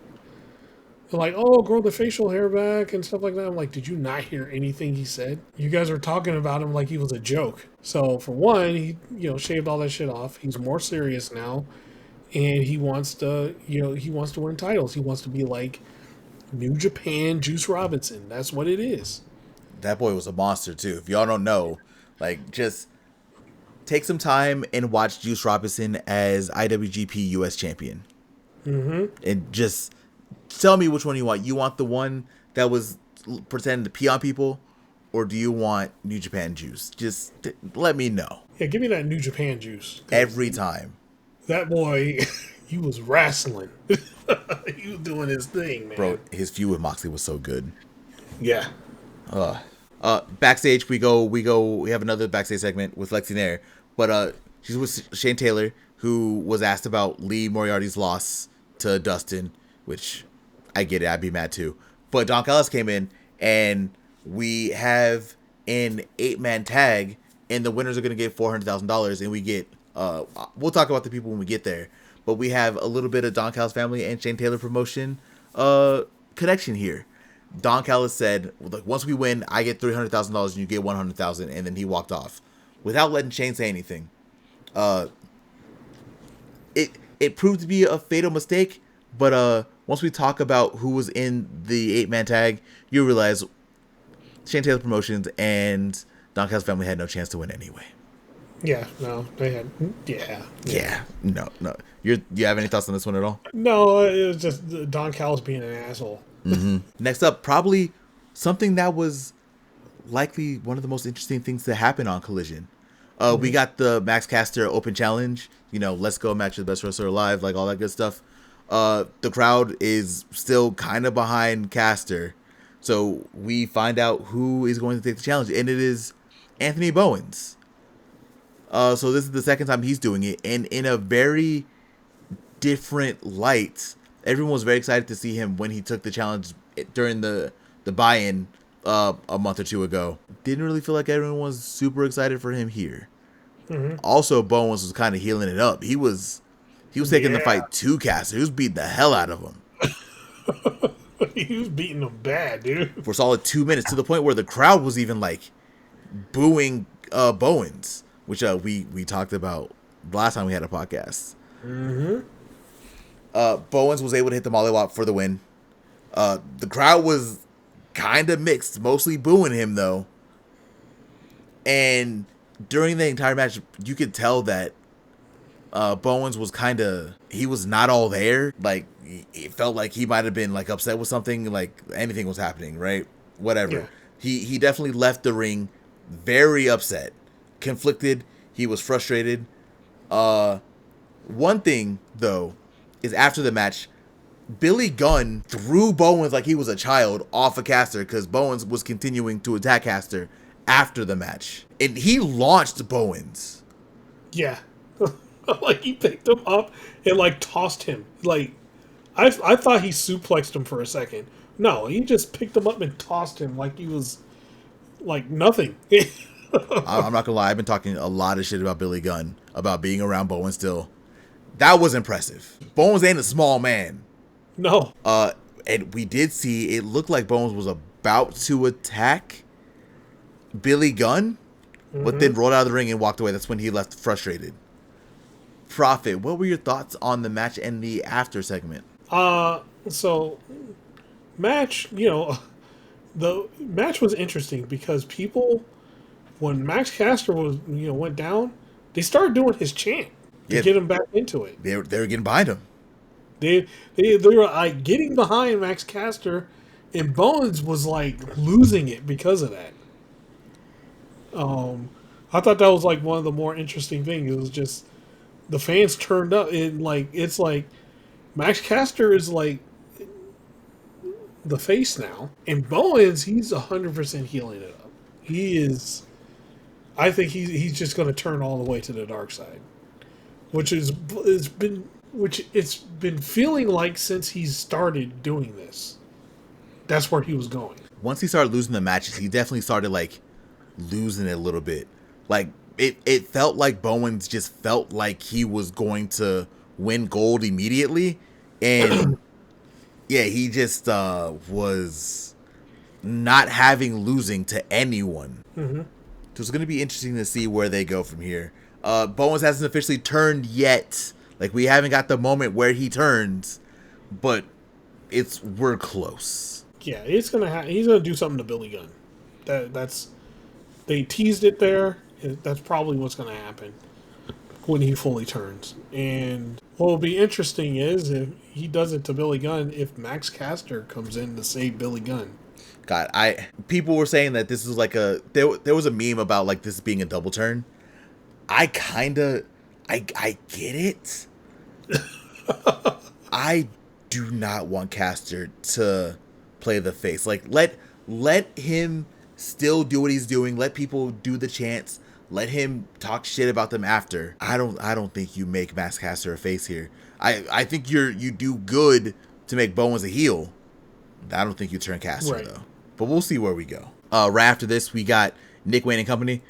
They're like, oh, grow the facial hair back and stuff like that. I'm like, did you not hear anything he said? You guys are talking about him like he was a joke. So for one, he shaved all that shit off. He's more serious now, and he wants to win titles. He wants to be like New Japan Juice Robinson. That's what it is. That boy was a monster too. If y'all don't know, like, just take some time and watch Juice Robinson as IWGP US champion. Mm-hmm. And just tell me which one you want. You want the one that was pretending to pee on people, or do you want New Japan Juice? Just let me know. Yeah, give me that New Japan Juice. Every time. That boy, he was wrestling. He was doing his thing, man. Bro, his feud with Moxley was so good. Yeah. Backstage, we have another backstage segment with Lexi Nair, but she's with Shane Taylor, who was asked about Lee Moriarty's loss to Dustin, which I get it, I'd be mad too. But Don Callis came in, and we have an 8-man tag, and the winners are going to get $400,000, and we get, we'll talk about the people when we get there, but we have a little bit of Don Callis family and Shane Taylor promotion connection here. Don Callis said, "Look, once we win, I get $300,000 and you get $100,000," and then he walked off without letting Shane say anything. It proved to be a fatal mistake, but once we talk about who was in the 8-man tag, you realize Shane Taylor Promotions and Don Callis family had no chance to win anyway. Yeah, no, they had. Yeah. No. You have any thoughts on this one at all? No, it was just Don Callis being an asshole. Next up, probably something that was likely one of the most interesting things to happen on Collision. We got the Max Caster Open Challenge. Let's go match the best wrestler alive, like all that good stuff. The crowd is still kind of behind Caster. So we find out who is going to take the challenge, and it is Anthony Bowens. So this is the second time he's doing it, and in a very different light. Everyone was very excited to see him when he took the challenge during the buy-in a month or two ago. Didn't really feel like everyone was super excited for him here. Also, Bowens was kind of healing it up. He was taking the fight to Caster. He was beating the hell out of him. He was beating him bad, dude. For a solid 2 minutes, to the point where the crowd was even like booing Bowens, which we talked about last time we had a podcast. Bowens was able to hit the mollywop for the win. The crowd was kind of mixed, mostly booing him though. And during the entire match, you could tell that Bowens was he was not all there. Like, it felt like he might have been like upset with something, like anything was happening, right? Whatever. Yeah. He definitely left the ring very upset, conflicted. He was frustrated. One thing though is after the match, Billy Gunn threw Bowens like he was a child off of Caster because Bowens was continuing to attack Caster after the match. And he launched Bowens. Yeah. Like, he picked him up and, like, tossed him. Like, I thought he suplexed him for a second. No, he just picked him up and tossed him like he was, like, nothing. I'm not gonna lie, I've been talking a lot of shit about Billy Gunn, about being around Bowens still. That was impressive. Bowens ain't a small man. No. And we did see, it looked like Bowens was about to attack Billy Gunn, but then rolled out of the ring and walked away. That's when he left frustrated. Proffitt, what were your thoughts on the match and the after segment? So, match, the match was interesting because people, when Max Caster was, went down, they started doing his chant to get him back into it. They were getting behind him. They were like getting behind Max Caster, and Bowens was like losing it because of that. I thought that was like one of the more interesting things. It was just the fans turned up, and like it's like Max Caster is like the face now, and Bowens, he's 100% healing it up. He is. I think he's just going to turn all the way to the dark side, which it's been feeling like since he's started doing this. That's where he was going. Once he started losing the matches, he definitely started like losing it a little bit. Like it felt like Bowens just felt like he was going to win gold immediately, and yeah, he just was not having losing to anyone. So it's going to be interesting to see where they go from here. Bowens hasn't officially turned yet. Like, we haven't got the moment where he turns, but we're close. Yeah, he's gonna do something to Billy Gunn. They teased it there. That's probably what's gonna happen when he fully turns. And what will be interesting is if he does it to Billy Gunn, if Max Caster comes in to save Billy Gunn. God, people were saying that this is like there was a meme about like this being a double turn. I get it. I do not want Caster to play the face. Like, let him still do what he's doing. Let people do the chants. Let him talk shit about them after. I don't think you make Max Caster a face here. I think you do good to make Bowens a heel. I don't think you turn Caster though. But we'll see where we go. Right after this, we got Nick Wayne and company.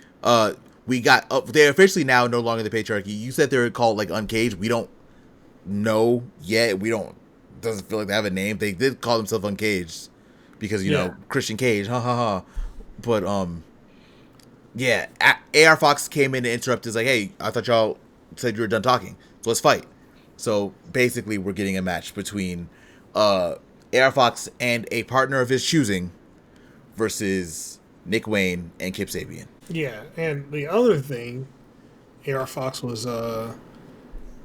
We got they're officially now no longer the Patriarchy. You said they were called like Uncaged. We don't know yet. Doesn't feel like they have a name. They did call themselves Uncaged because you know Christian Cage. But AR Fox came in to interrupt. Is like, hey, I thought y'all said you were done talking, so let's fight. So basically, we're getting a match between AR Fox and a partner of his choosing versus Nick Wayne, and Kip Sabian. Yeah, and the other thing, AR Fox was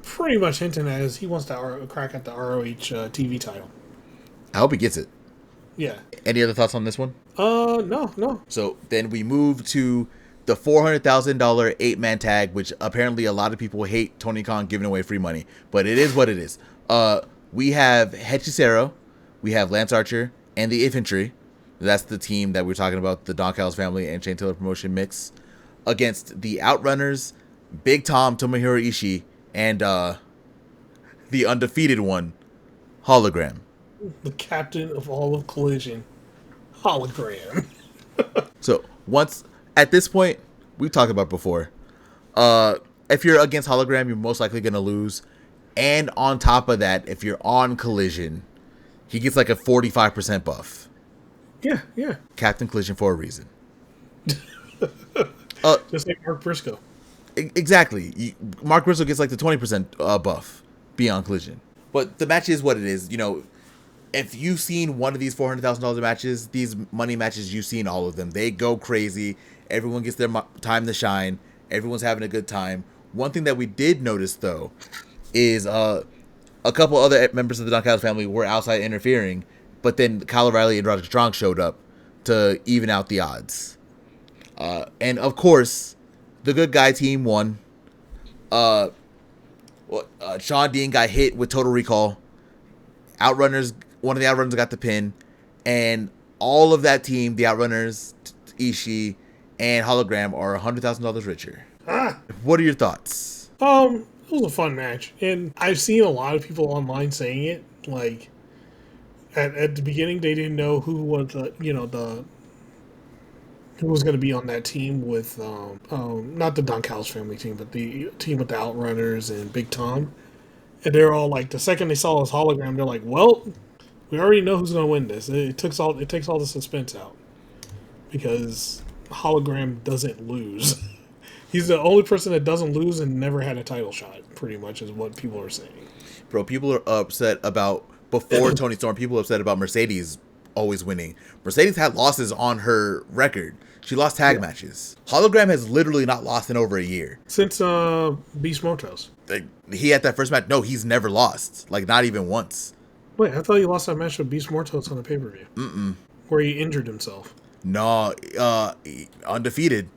pretty much hinting at is he wants to crack at the ROH TV title. I hope he gets it. Yeah. Any other thoughts on this one? No. So then we move to the $400,000 8-man tag, which apparently a lot of people hate Tony Khan giving away free money, but it is what it is. We have Hechicero, we have Lance Archer, and the Infantry. That's the team that we're talking about, the Don Callis family and Shane Taylor promotion mix, against the Outrunners, Big Tom, Tomohiro Ishii, and the undefeated one, Hologram. The captain of all of Collision, Hologram. So once at this point, we've talked about before. If you're against Hologram, you're most likely gonna lose. And on top of that, if you're on Collision, he gets like a 45% buff. Yeah. Captain Collision for a reason. Just like Mark Briscoe. Exactly. Mark Briscoe gets like the 20% buff beyond Collision. But the match is what it is. You know, if you've seen one of these $400,000 matches, these money matches, you've seen all of them. They go crazy. Everyone gets their time to shine. Everyone's having a good time. One thing that we did notice, though, is a couple other members of the Don Callis family were outside interfering, but then Kyle O'Reilly and Roderick Strong showed up to even out the odds. And, of course, the good guy team won. Sean Dean got hit with Total Recall. One of the Outrunners got the pin. And all of that team, the Outrunners, Ishii, and Hologram, are $100,000 richer. What are your thoughts? It was a fun match. And I've seen a lot of people online saying it. Like, at the beginning, they didn't know who was, who was going to be on that team with, not the Don Callis family team, but the team with the Outrunners and Big Tom. And they're all like, the second they saw his Hologram, they're like, well, we already know who's going to win this. It takes all the suspense out. Because Hologram doesn't lose. He's the only person that doesn't lose and never had a title shot, pretty much, is what people are saying. Bro, people are upset about, before Toni Storm, people are upset about Mercedes always winning. Mercedes had losses on her record. She lost tag matches. Hologram has literally not lost in over a year. Since Beast Motors. Like, he had that first match. No, he's never lost. Like, not even once. Wait, I thought you lost that match with Beast Mortos on the pay-per-view. Where he injured himself. No, undefeated.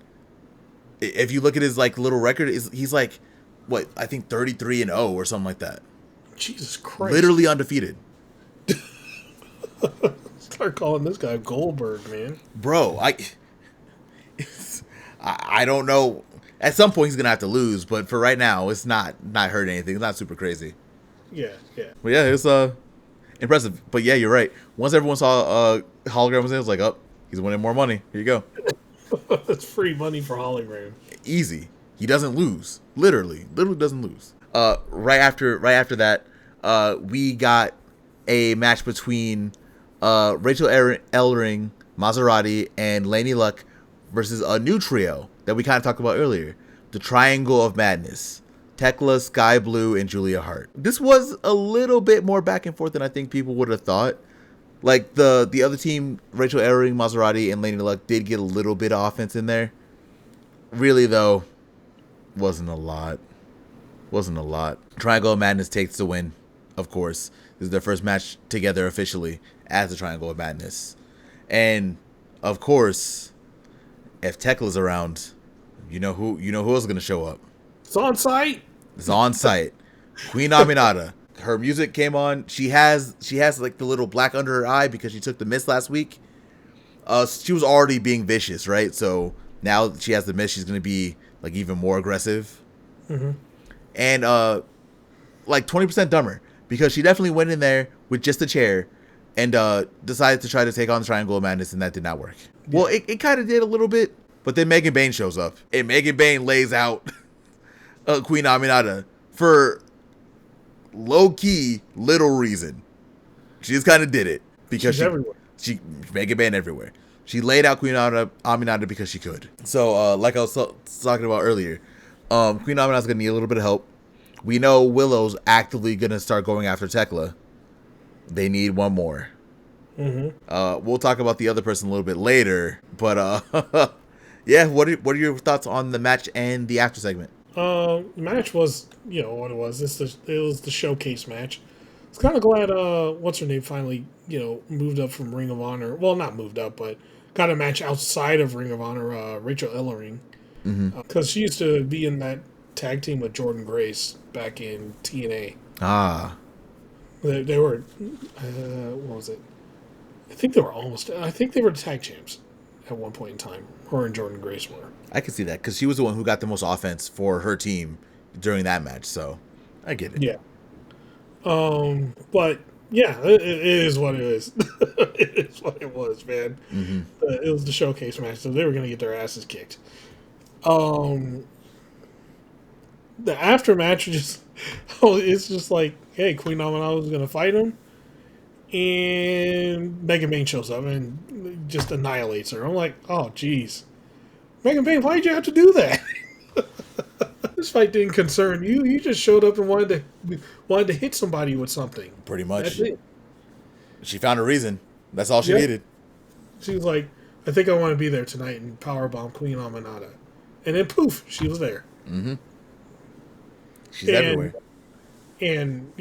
If you look at his like little record, he's like, what, I think 33-0 or something like that. Jesus Christ. Literally undefeated. Start calling this guy Goldberg, man. Bro, I don't know. At some point he's gonna have to lose, but for right now, it's not hurting anything. It's not super crazy. Yeah. But yeah, it's impressive. But yeah, you're right. Once everyone saw Hologram was in, it was like, oh, he's winning more money. Here you go. That's free money for Hologram. Easy. He doesn't lose. Literally doesn't lose. Right after that, we got a match between Rachel Ellering, Maserati, and Laney Luck versus a new trio that we kind of talked about earlier, the Triangle of Madness. Tekla, Sky Blue, and Julia Hart. This was a little bit more back and forth than I think people would have thought. Like, the other team, Rachel Ellering, Maserati, and Laney Luck, did get a little bit of offense in there. Really, though, wasn't a lot. Triangle of Madness takes the win, of course. This is their first match together officially as the Triangle of Madness. And, of course, if Tekla's around, you know who else is going to show up. It's on site. Queen Aminata. Her music came on. She has like the little black under her eye because she took the mist last week. She was already being vicious, right? So now she has the mist, she's gonna be like even more aggressive. And like 20% dumber because she definitely went in there with just a chair and decided to try to take on the Triangle of Madness, and that did not work. Yeah. Well, it kind of did a little bit, but then Megan Bain shows up and Megan Bain lays out Queen Aminata for low-key little reason. She just kind of did it because she Megan Bain everywhere. She laid out Queen Aminata because she could. So like I was talking about earlier, Queen Aminata's gonna need a little bit of help. We know Willow's actively gonna start going after Tekla. They need one more. We'll talk about the other person a little bit later, but yeah. What are your thoughts on the match and the after segment? The match was, what it was. It was the showcase match. I was kind of glad, what's her name finally, moved up from Ring of Honor. Well, not moved up, but got a match outside of Ring of Honor, Rachel Ellering. Because she used to be in that tag team with Jordan Grace back in TNA. Ah, They were, what was it? I think they were tag champs at one point in time. Her and Jordan Grace were. I can see that because she was the one who got the most offense for her team during that match. So I get it. Yeah. But yeah, it is what it is. It is what it was, man. It was the showcase match, so they were gonna get their asses kicked. The aftermatch it's just like, hey, Queen Nominal is gonna fight him, and Megan Bayne shows up and just annihilates her. I'm like, oh jeez, Megan Bayne, why'd you have to do that? This fight didn't concern you. You just showed up and wanted to hit somebody with something. Pretty much. That's it. She found a reason. That's all she needed. She was like, I think I want to be there tonight and powerbomb Queen Aminata. And then poof, she was there. She's everywhere. And,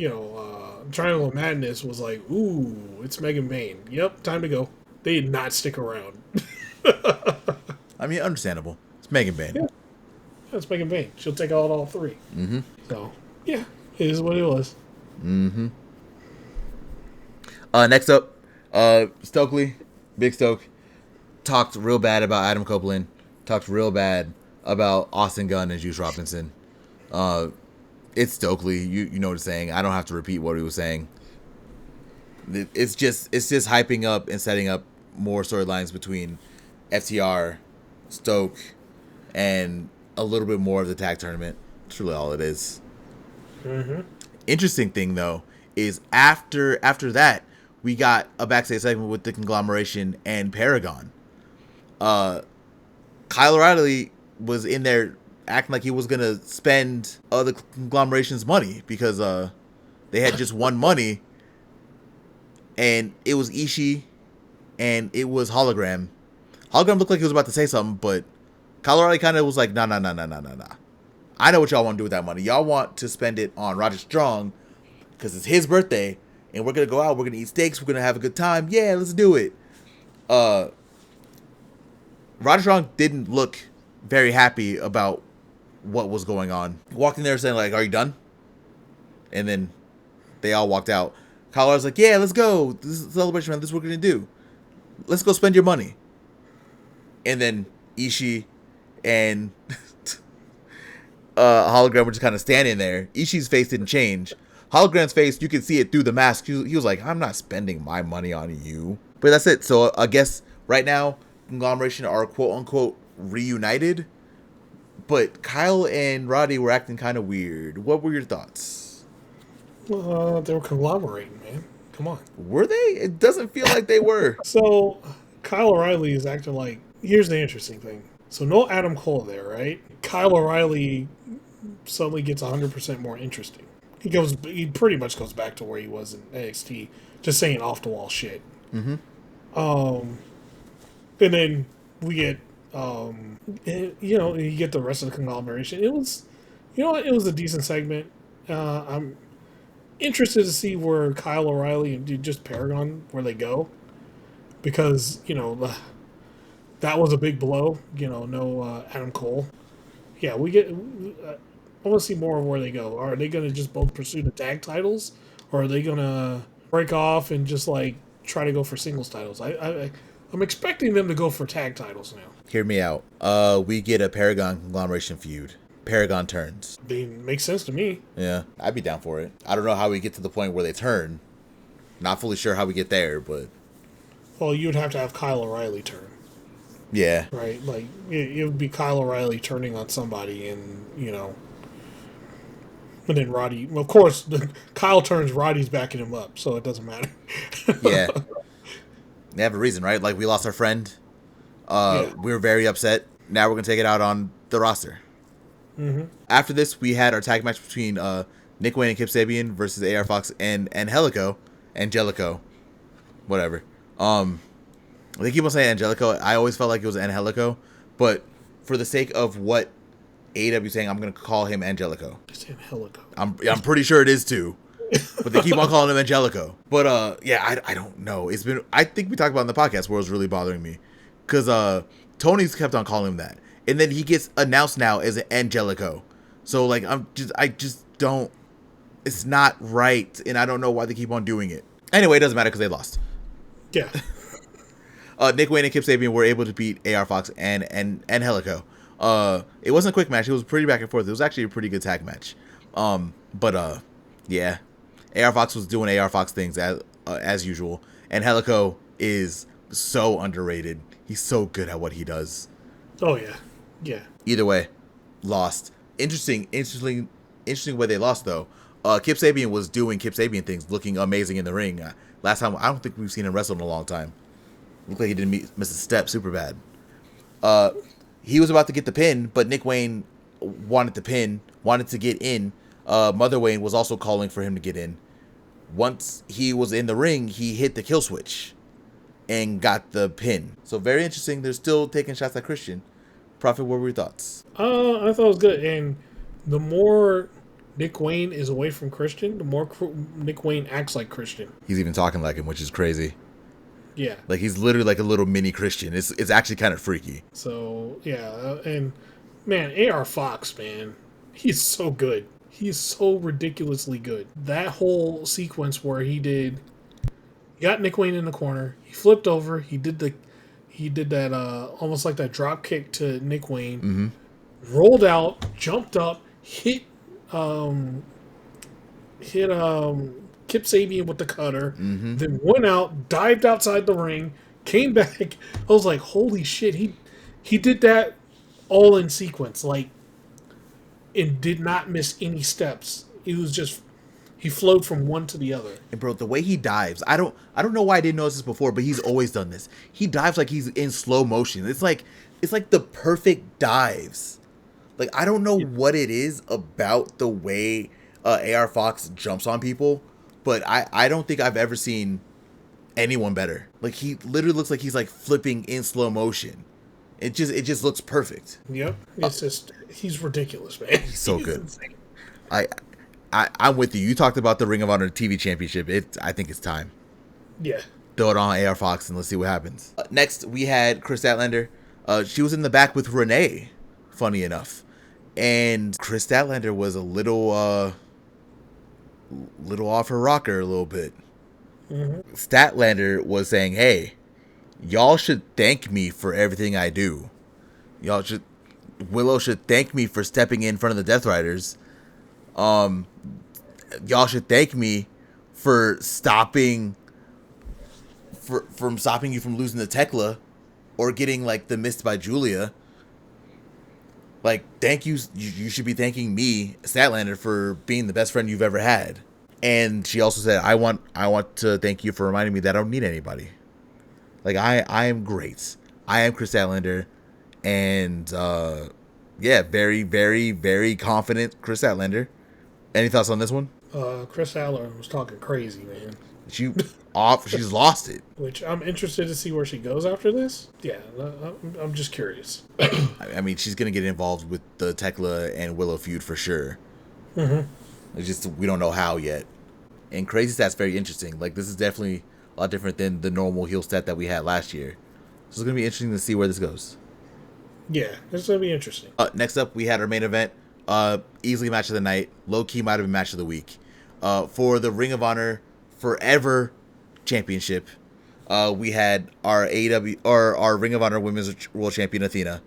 Triangle of Madness was like, ooh, it's Megan Bayne. Yep, time to go. They did not stick around. I mean, understandable. It's Megan Bayne. Yeah. That's Megan Bayne. She'll take out all three. So, yeah, it is what it was. Next up, Stokely, Big Stoke, talked real bad about Adam Copeland. Talked real bad about Austin Gunn and Juice Robinson. It's Stokely. You know what he's saying. I don't have to repeat what he was saying. It's just hyping up and setting up more storylines between FTR, Stoke, and a little bit more of the tag tournament. That's really all it is. Interesting thing though is after that we got a backstage segment with the Conglomeration and Paragon. Kyle O'Reilly was in there acting like he was gonna spend the Conglomeration's money because they had just won money, and it was Ishii and it was Hologram. Hologram looked like he was about to say something, but Kyle O'Reilly kind of was like, nah. I know what y'all want to do with that money. Y'all want to spend it on Roger Strong because it's his birthday, and we're going to go out, we're going to eat steaks, we're going to have a good time. Yeah, let's do it. Roger Strong didn't look very happy about what was going on. He walked in there saying, like, are you done? And then they all walked out. Kyle was like, yeah, let's go. This is a celebration, man. This is what we're going to do. Let's go spend your money. And then Ishii and Hologram were just kind of standing there. Ishii's face didn't change. Hologram's face, you could see it through the mask. He was like, I'm not spending my money on you. But that's it. So I guess right now, Conglomeration are quote-unquote reunited. But Kyle and Roddy were acting kind of weird. What were your thoughts? They were conglomerating, man. Come on. Were they? It doesn't feel like they were. So Kyle O'Reilly is acting like, here's the interesting thing. So no Adam Cole there, right? Kyle O'Reilly suddenly gets 100% more interesting. He pretty much goes back to where he was in NXT, just saying off the wall shit. And then we get, you get the rest of the Conglomeration. It was, it was a decent segment. I'm interested to see where Kyle O'Reilly and just Paragon, where they go, because that was a big blow. No Adam Cole. Yeah, I want to see more of where they go. Are they going to just both pursue the tag titles, or are they going to break off and just try to go for singles titles? I'm expecting them to go for tag titles now. Hear me out. We get a Paragon Conglomeration feud. Paragon turns. Makes sense to me. Yeah, I'd be down for it. I don't know how we get to the point where they turn. Not fully sure how we get there, but... Well, you would have to have Kyle O'Reilly turn. Yeah. Right? It would be Kyle O'Reilly turning on somebody and, And then Roddy... Well, of course, Kyle turns, Roddy's backing him up, so it doesn't matter. Yeah. They have a reason, right? Like, we lost our friend. We were very upset. Now we're going to take it out on the roster. After this, we had our tag match between Nick Wayne and Kip Sabian versus AR Fox and Angelico, whatever, They keep on saying Angelico. I always felt like it was Angelico, but for the sake of what AEW is saying, I'm gonna call him Angelico. It's Angelico. I'm pretty sure it is too, but they keep on calling him Angelico. But yeah, I don't know. It's been, I think we talked about it in the podcast where it was really bothering me, because Tony's kept on calling him that, and then he gets announced now as Angelico. So like I just don't. It's not right, and I don't know why they keep on doing it. Anyway, it doesn't matter because they lost. Yeah. Nick Wayne and Kip Sabian were able to beat AR Fox and Helico. It wasn't a quick match. It was pretty back and forth. It was actually a pretty good tag match. Yeah, AR Fox was doing AR Fox things as usual, and Helico is so underrated. He's so good at what he does. Oh yeah, yeah. Either way, lost. Interesting way they lost though. Kip Sabian was doing Kip Sabian things, looking amazing in the ring. Last time, I don't think we've seen him wrestle in a long time. Looked like he didn't miss a step super bad. He was about to get the pin, but Nick Wayne wanted to get in. Mother Wayne was also calling for him to get in. Once he was in the ring, he hit the kill switch and got the pin. So very interesting. They're still taking shots at Christian. Proffitt, what were your thoughts? I thought it was good, and the more Nick Wayne is away from Christian, the more Nick Wayne acts like Christian. He's even talking like him, which is crazy. Yeah. Like he's literally like a little mini Christian. It's actually kind of freaky. So yeah, and man, AR Fox, man, he's so good. He's so ridiculously good. That whole sequence where he got Nick Wayne in the corner, he flipped over, he did that almost like that drop kick to Nick Wayne, rolled out, jumped up, hit Kip Sabian with the cutter, then went out, dived outside the ring, came back. I was like, holy shit, he did that all in sequence, like, and did not miss any steps. It was just, he flowed from one to the other. And bro, the way he dives, I don't know why I didn't notice this before, but he's always done this. He dives like he's in slow motion. It's like the perfect dives. Like, I don't know what it is about the way AR Fox jumps on people, but I don't think I've ever seen anyone better. Like, he literally looks like he's like flipping in slow motion. It just looks perfect. Yep. It's just, he's ridiculous, man. He's so good. Insane. I'm with you. You talked about the Ring of Honor TV Championship. I think it's time. Yeah. Throw it on AR Fox and let's see what happens. Next, we had Kris Statlander. She was in the back with Renee, funny enough. And Kris Statlander was a little off her rocker a little bit. Statlander was saying, hey, y'all should thank me for everything I do. Willow should thank me for stepping in front of the Death Riders. Y'all should thank me for stopping you from losing to Tekla or getting like the missed by Julia. Like, thank you. You should be thanking me, Statlander, for being the best friend you've ever had. And she also said, I want to thank you for reminding me that I don't need anybody. Like, I am great. I am Kris Statlander. And, yeah, very, very, very confident Kris Statlander. Any thoughts on this one? Kris Statlander was talking crazy, man. She's lost it. Which I'm interested to see where she goes after this. Yeah, I'm just curious. I mean, she's gonna get involved with the Tekla and Willow feud for sure. It's just we don't know how yet. And Crazy Stat's very interesting. Like, this is definitely a lot different than the normal heel stat that we had last year. So it's gonna be interesting to see where this goes. Yeah, it's gonna be interesting. Next up, we had our main event. Easily match of the night. Low key might have been match of the week. For the Ring of Honor Forever Championship, we had our AEW or our Ring of Honor Women's World Champion Athena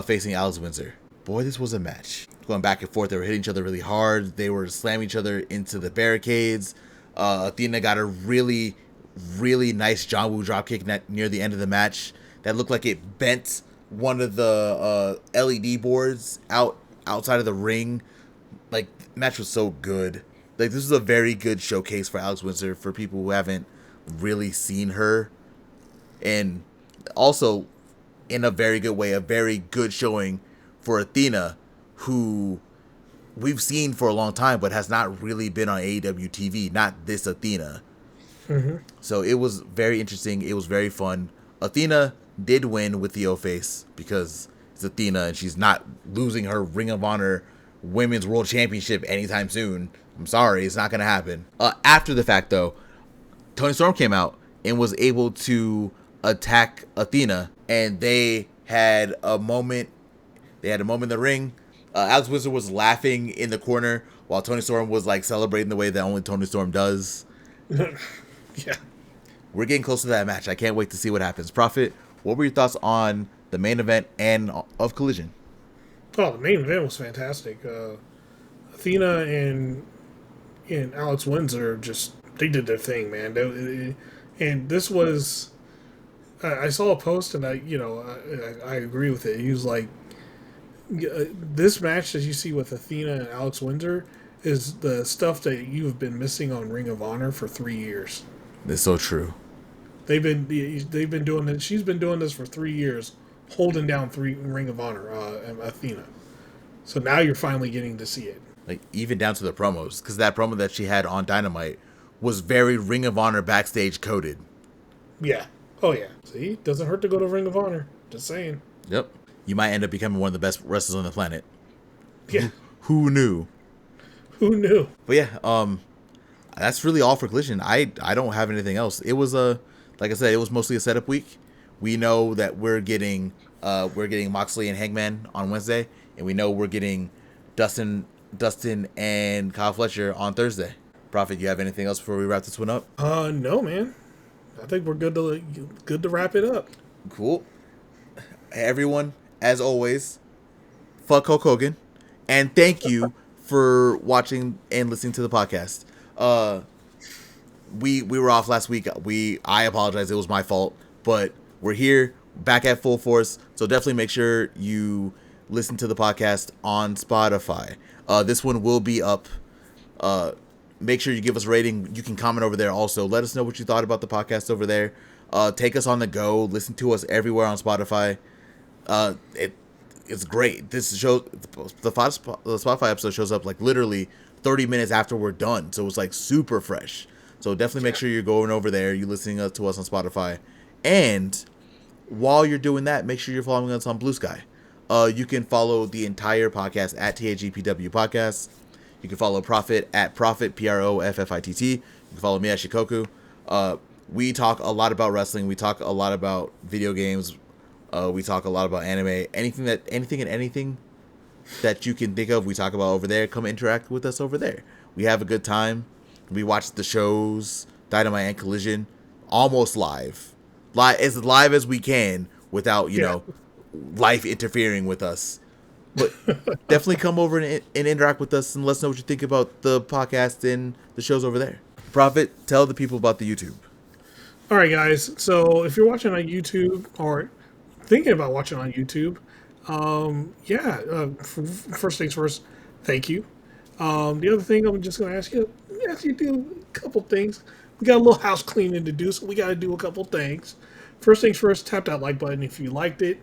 facing Alex Windsor. Boy, this was a match. Going back and forth, they were hitting each other really hard. They were slamming each other into the barricades. Athena got a really, really nice John Woo dropkick near the end of the match that looked like it bent one of the LED boards outside of the ring. Like, the match was so good. Like, this is a very good showcase for Alex Windsor for people who haven't really seen her. And also, in a very good way, a very good showing for Athena, who we've seen for a long time, but has not really been on AEW TV. Not this Athena. Mm-hmm. So it was very interesting. It was very fun. Athena did win with the O face because it's Athena and she's not losing her Ring of Honor Women's World Championship anytime soon. I'm sorry, it's not going to happen. After the fact, though, Toni Storm came out and was able to attack Athena, and they had a moment. They had a moment in the ring. Alex Wizard was laughing in the corner while Toni Storm was like celebrating the way that only Toni Storm does. Yeah. We're getting close to that match. I can't wait to see what happens. Profit, what were your thoughts on the main event and of Collision? Oh, the main event was fantastic. Athena and Alex Windsor they did their thing, man. And this was, I saw a post and I agree with it. He was like, this match that you see with Athena and Alex Windsor is the stuff that you have been missing on Ring of Honor for 3 years. It's so true. They've been doing it. She's been doing this for 3 years, holding down Ring of Honor, Athena. So now you're finally getting to see it. Like, even down to the promos, because that promo that she had on Dynamite was very Ring of Honor backstage coded. Yeah. Oh, yeah. See? Doesn't hurt to go to Ring of Honor. Just saying. Yep. You might end up becoming one of the best wrestlers on the planet. Yeah. Who knew? Who knew? But yeah, that's really all for Collision. I don't have anything else. It was like I said, it was mostly a setup week. We know that we're getting Moxley and Hangman on Wednesday, and we know we're getting Dustin and Kyle Fletcher on Thursday. Profit, you have anything else before we wrap this one up? No, man. I think we're good to wrap it up. Cool. Everyone, as always, fuck Hulk Hogan, and thank you for watching and listening to the podcast. We were off last week. I apologize. It was my fault, but we're here back at full force. So definitely make sure you listen to the podcast on Spotify. This one will be up. Make sure you give us a rating. You can comment over there also. Let us know what you thought about the podcast over there. Take us on the go. Listen to us everywhere on Spotify. It's great. This show, the Spotify episode shows up like literally 30 minutes after we're done. So it's like super fresh. So definitely make sure you're going over there. You're listening to us on Spotify. And while you're doing that, make sure you're following us on Blue Sky. You can follow the entire podcast at TAGPW Podcast. You can follow Profit at Profit, Proffitt. You can follow me at Shikoku. We talk a lot about wrestling. We talk a lot about video games. We talk a lot about anime. Anything and anything that you can think of, we talk about over there. Come interact with us over there. We have a good time. We watch the shows, Dynamite and Collision, almost live. As live as we can without, life interfering with us. But definitely come over and interact with us and let us know what you think about the podcast and the shows over there. Profit, tell the people about the YouTube. All right, guys. So if you're watching on YouTube or thinking about watching on YouTube, first things first, thank you. The other thing I'm just going to ask you to do a couple things. We got a little house cleaning to do, so we got to do a couple things. First things first, tap that like button if you liked it,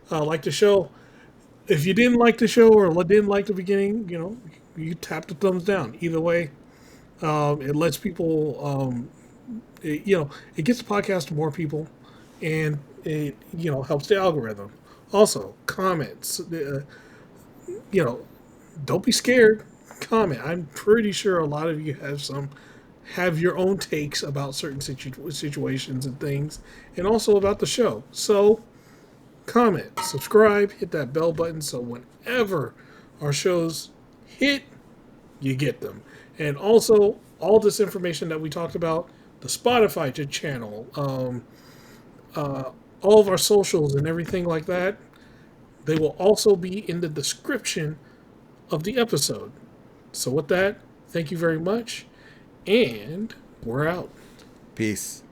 like the show. If you didn't like the show or didn't like the beginning, you tap the thumbs down. Either way, it lets people, it gets the podcast to more people, and it, helps the algorithm. Also, comments, don't be scared. Comment. I'm pretty sure a lot of you have your own takes about certain situations and things, and also about the show. So, comment, subscribe, hit that bell button so whenever our shows hit, you get them. And also, all this information that we talked about, the Spotify channel, all of our socials and everything like that, they will also be in the description of the episode. So with that, thank you very much, and we're out. Peace.